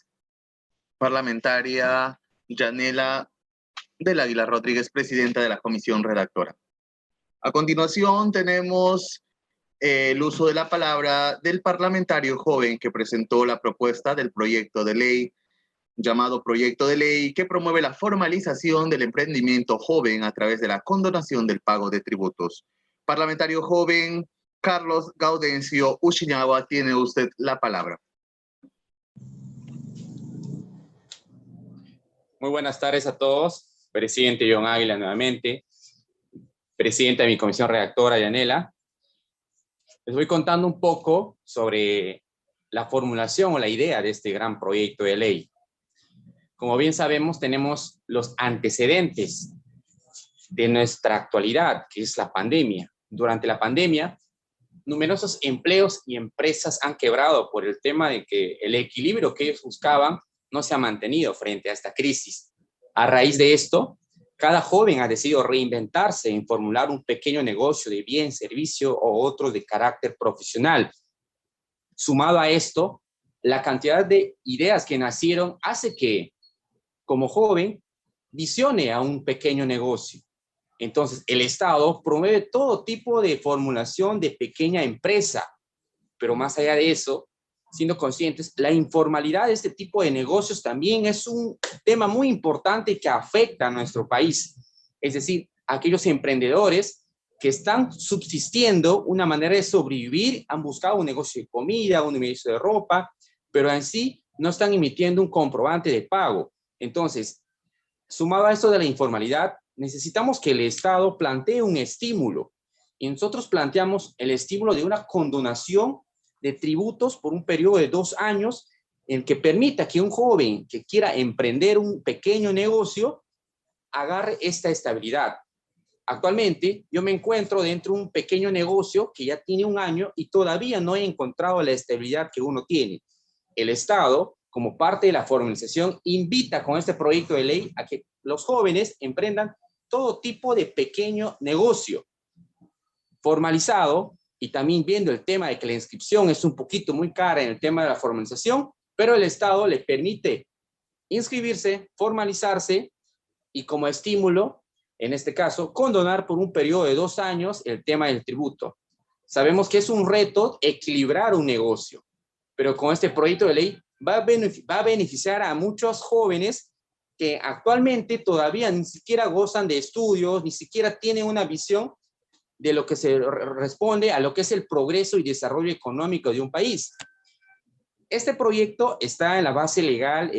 parlamentaria Yanela del Águila Rodríguez, presidenta de la comisión redactora. A continuación tenemos el uso de la palabra del parlamentario joven que presentó la propuesta del proyecto de ley llamado Proyecto de Ley que promueve la formalización del emprendimiento joven a través de la condonación del pago de tributos. Parlamentario joven Carlos Gaudencio Ushiñaba, tiene usted la palabra. Muy buenas tardes a todos. Presidente John Águila nuevamente, presidenta de mi comisión redactora Yanela. Les voy contando un poco sobre la formulación o la idea de este gran proyecto de ley. Como bien sabemos, tenemos los antecedentes de nuestra actualidad, que es la pandemia. Durante la pandemia, numerosos empleos y empresas han quebrado por el tema de que el equilibrio que ellos buscaban no se ha mantenido frente a esta crisis. A raíz de esto, cada joven ha decidido reinventarse en formular un pequeño negocio de bien, servicio o otro de carácter profesional. Sumado a esto, la cantidad de ideas que nacieron hace que, como joven, visione a un pequeño negocio. Entonces, el Estado promueve todo tipo de formulación de pequeña empresa, pero más allá de eso, siendo conscientes, la informalidad de este tipo de negocios también es un tema muy importante que afecta a nuestro país. Es decir, aquellos emprendedores que están subsistiendo una manera de sobrevivir, han buscado un negocio de comida, un negocio de ropa, pero en sí no están emitiendo un comprobante de pago. Entonces, sumado a esto de la informalidad, necesitamos que el Estado plantee un estímulo. Y nosotros planteamos el estímulo de una condonación de tributos por un periodo de 2 años en que permita que un joven que quiera emprender un pequeño negocio agarre esta estabilidad. Actualmente yo me encuentro dentro de un pequeño negocio que ya tiene 1 año y todavía no he encontrado la estabilidad que uno tiene. El Estado, como parte de la formalización, invita con este proyecto de ley a que los jóvenes emprendan todo tipo de pequeño negocio formalizado. Y también viendo el tema de que la inscripción es un poquito muy cara en el tema de la formalización, pero el Estado le permite inscribirse, formalizarse y como estímulo, en este caso, condonar por un periodo de 2 años el tema del tributo. Sabemos que es un reto equilibrar un negocio, pero con este proyecto de ley va a beneficiar a muchos jóvenes que actualmente todavía ni siquiera gozan de estudios, ni siquiera tienen una visión de lo que se responde a lo que es el progreso y desarrollo económico de un país. Este proyecto está en la base legal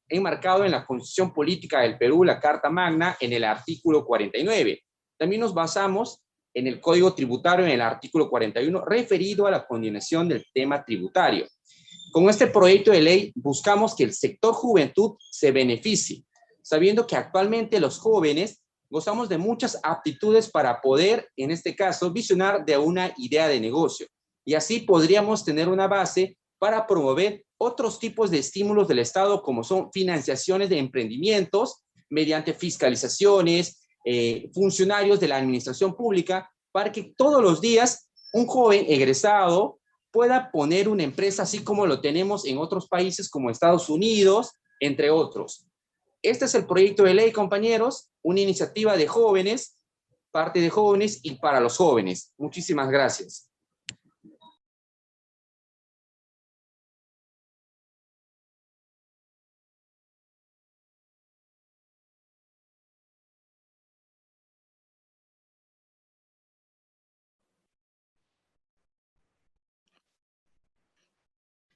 enmarcado en la Constitución Política del Perú, la Carta Magna, en el artículo 49. También nos basamos en el Código Tributario, en el artículo 41, referido a la condonación del tema tributario. Con este proyecto de ley buscamos que el sector juventud se beneficie, sabiendo que actualmente los jóvenes gozamos de muchas aptitudes para poder, en este caso, visionar de una idea de negocio. Y así podríamos tener una base para promover otros tipos de estímulos del Estado, como son financiaciones de emprendimientos, mediante fiscalizaciones, funcionarios de la administración pública, para que todos los días un joven egresado pueda poner una empresa, así como lo tenemos en otros países como Estados Unidos, entre otros. Este es el proyecto de ley, compañeros, una iniciativa de jóvenes, parte de jóvenes y para los jóvenes. Muchísimas gracias.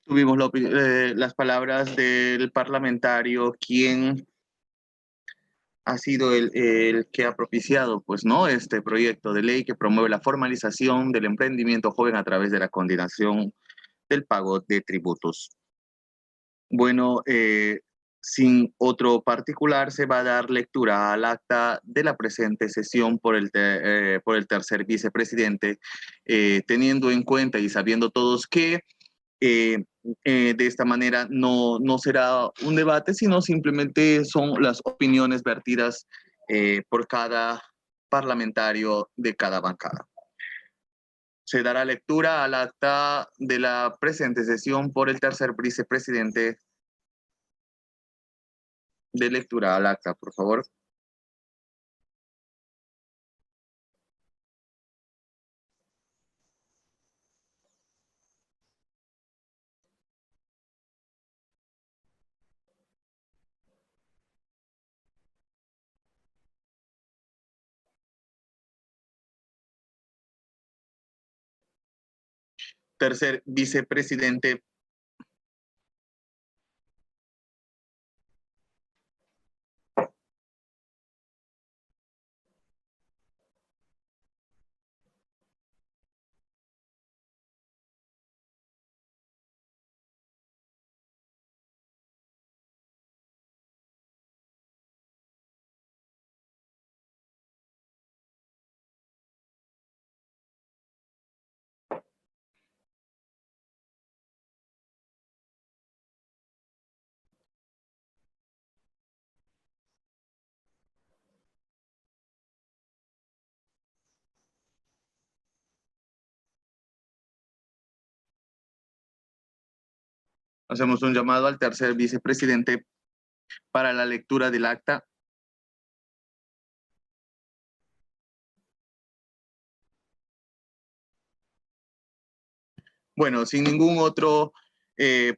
Tuvimos las palabras del parlamentario, quien ha sido el que ha propiciado, pues, ¿no?, este proyecto de ley que promueve la formalización del emprendimiento joven a través de la condonación del pago de tributos. Bueno, sin otro particular, se va a dar lectura al acta de la presente sesión por el tercer vicepresidente, teniendo en cuenta y sabiendo todos que de esta manera no será un debate, sino simplemente son las opiniones vertidas por cada parlamentario de cada bancada. Se dará lectura al acta de la presente sesión por el tercer vicepresidente. De lectura al acta, por favor. Tercer vicepresidente. Hacemos un llamado al tercer vicepresidente para la lectura del acta. Bueno, sin ningún otro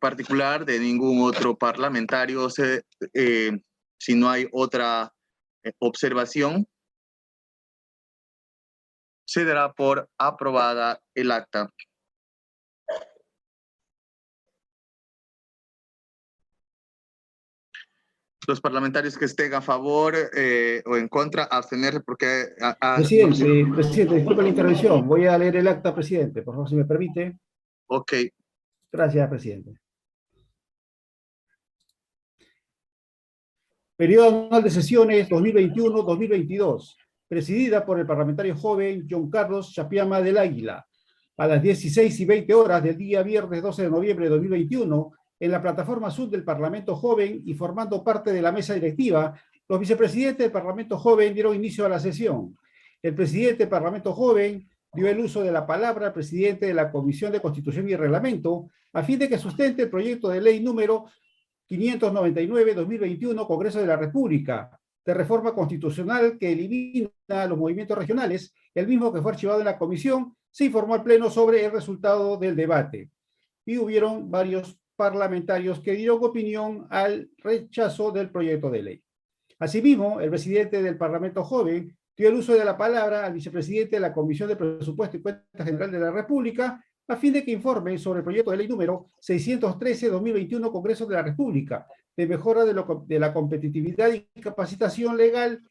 particular de ningún otro parlamentario, si no hay otra observación, se dará por aprobada el acta. Los parlamentarios que estén a favor o en contra, abstenerse porque... Presidente, disculpe la intervención. Voy a leer el acta, presidente, por favor, si me permite. Ok. Gracias, presidente. Periodo anual de sesiones 2021-2022, presidida por el parlamentario joven John Carlos Chapiama del Águila, a las 16:20 del día viernes 12 de noviembre de 2021, en la plataforma Zoom del Parlamento Joven y formando parte de la mesa directiva, los vicepresidentes del Parlamento Joven dieron inicio a la sesión. El presidente del Parlamento Joven dio el uso de la palabra al presidente de la Comisión de Constitución y Reglamento, a fin de que sustente el proyecto de ley número 599-2021, Congreso de la República, de reforma constitucional que elimina los movimientos regionales, el mismo que fue archivado en la comisión. Se informó al Pleno sobre el resultado del debate. Y hubieron varios parlamentarios que dieron opinión al rechazo del proyecto de ley. Asimismo, el presidente del Parlamento Joven dio el uso de la palabra al vicepresidente de la Comisión de Presupuesto y Cuenta General de la República, a fin de que informe sobre el proyecto de ley número 613-2021, Congreso de la República, de mejora de la competitividad y capacitación legal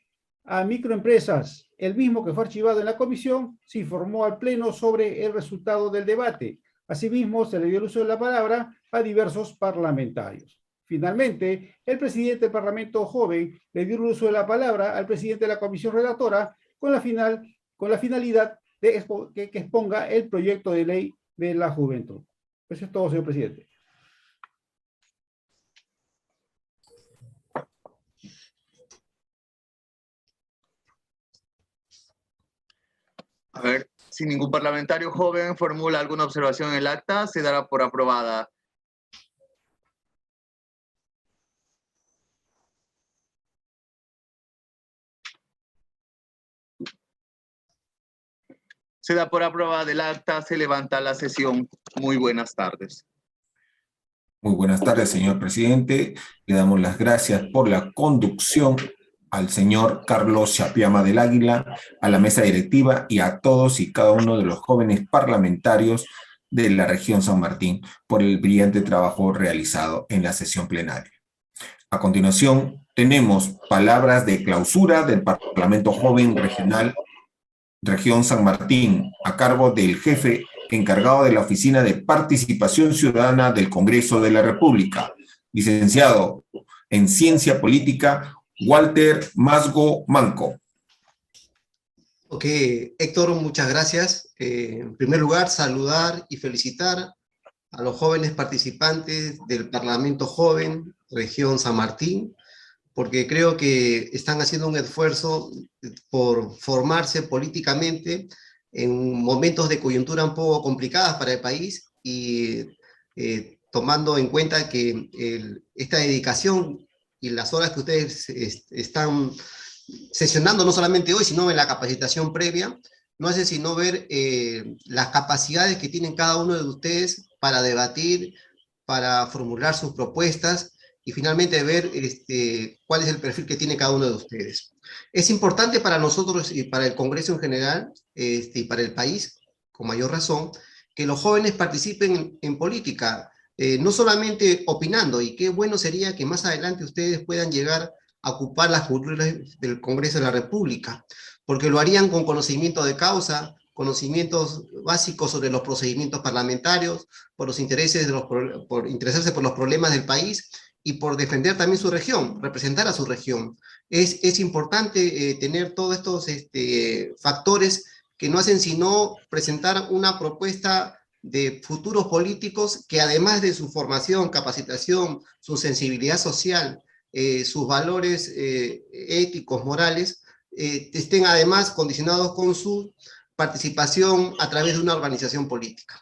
a microempresas. El mismo que fue archivado en la comisión, se informó al Pleno sobre el resultado del debate. Asimismo, se le dio el uso de la palabra a diversos parlamentarios. Finalmente, el presidente del Parlamento Joven le dio el uso de la palabra al presidente de la comisión redactora con la finalidad de que exponga el proyecto de ley de la juventud. Eso es todo, señor presidente. A ver, si ningún parlamentario joven formula alguna observación en el acta, se dará por aprobada. Se da por aprobada el acta, se levanta la sesión. Muy buenas tardes. Muy buenas tardes, señor presidente. Le damos las gracias por la conducción al señor Carlos Chapiama del Águila, a la mesa directiva y a todos y cada uno de los jóvenes parlamentarios de la región San Martín por el brillante trabajo realizado en la sesión plenaria. A continuación, tenemos palabras de clausura del Parlamento Joven Regional Región San Martín, a cargo del jefe encargado de la Oficina de Participación Ciudadana del Congreso de la República, Licenciado en Ciencia Política, Walter Masgo Manco. Ok, Héctor, muchas gracias. En primer lugar, saludar y felicitar a los jóvenes participantes del Parlamento Joven, Región San Martín, porque creo que están haciendo un esfuerzo por formarse políticamente en momentos de coyuntura un poco complicadas para el país y tomando en cuenta que esta dedicación y las horas que ustedes están sesionando no solamente hoy, sino en la capacitación previa, no hace sino ver las capacidades que tienen cada uno de ustedes para debatir, para formular sus propuestas y finalmente ver cuál es el perfil que tiene cada uno de ustedes. Es importante para nosotros y para el Congreso en general y para el país, con mayor razón, que los jóvenes participen en política, no solamente opinando, y qué bueno sería que más adelante ustedes puedan llegar a ocupar las curulas del Congreso de la República, porque lo harían con conocimiento de causa, conocimientos básicos sobre los procedimientos parlamentarios, por los intereses por interesarse por los problemas del país y por defender también su región, representar a su región. Es importante tener todos estos factores que no hacen sino presentar una propuesta de futuros políticos que además de su formación, capacitación, su sensibilidad social, sus valores éticos, morales, estén además condicionados con su participación a través de una organización política.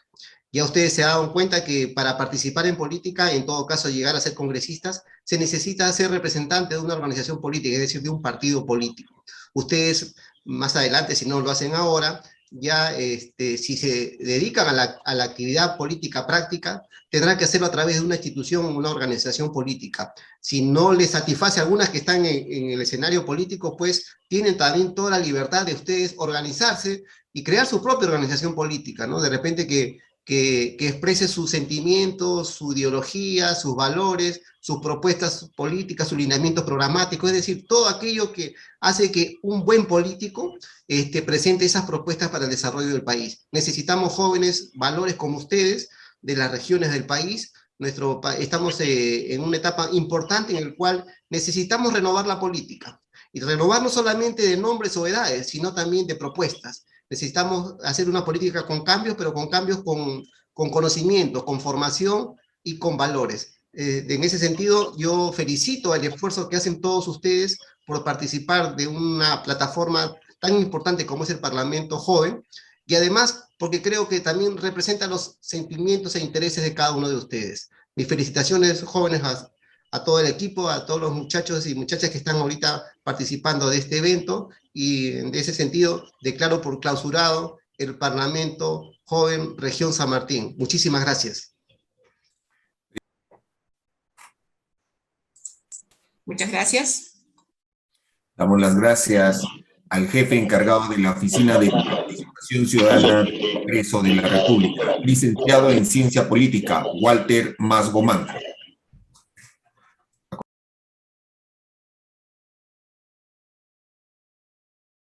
Ya ustedes se han dado cuenta que para participar en política, en todo caso llegar a ser congresistas, se necesita ser representante de una organización política, es decir, de un partido político. Ustedes más adelante, si no lo hacen ahora, ya si se dedican a la actividad política práctica, tendrán que hacerlo a través de una institución, una organización política. Si no les satisface a algunas que están en el escenario político, pues tienen también toda la libertad de ustedes organizarse y crear su propia organización política, ¿no? De repente que exprese sus sentimientos, su ideología, sus valores, sus propuestas políticas, sus lineamientos programáticos, es decir, todo aquello que hace que un buen político presente esas propuestas para el desarrollo del país. Necesitamos jóvenes valores como ustedes, de las regiones del país. Estamos en una etapa importante en la cual necesitamos renovar la política. Y renovar no solamente de nombres o edades, sino también de propuestas. Necesitamos hacer una política con cambios, pero con cambios con conocimiento, con formación y con valores. En ese sentido, yo felicito el esfuerzo que hacen todos ustedes por participar de una plataforma tan importante como es el Parlamento Joven, y además porque creo que también representa los sentimientos e intereses de cada uno de ustedes. Mis felicitaciones, jóvenes, a todo el equipo, a todos los muchachos y muchachas que están ahorita participando de este evento, y en ese sentido declaro por clausurado el Parlamento Joven Región San Martín. Muchísimas gracias. Muchas gracias. Damos las gracias al jefe encargado de la Oficina de Participación Ciudadana del Congreso de la República, licenciado en Ciencia Política, Walter Masgo Manco.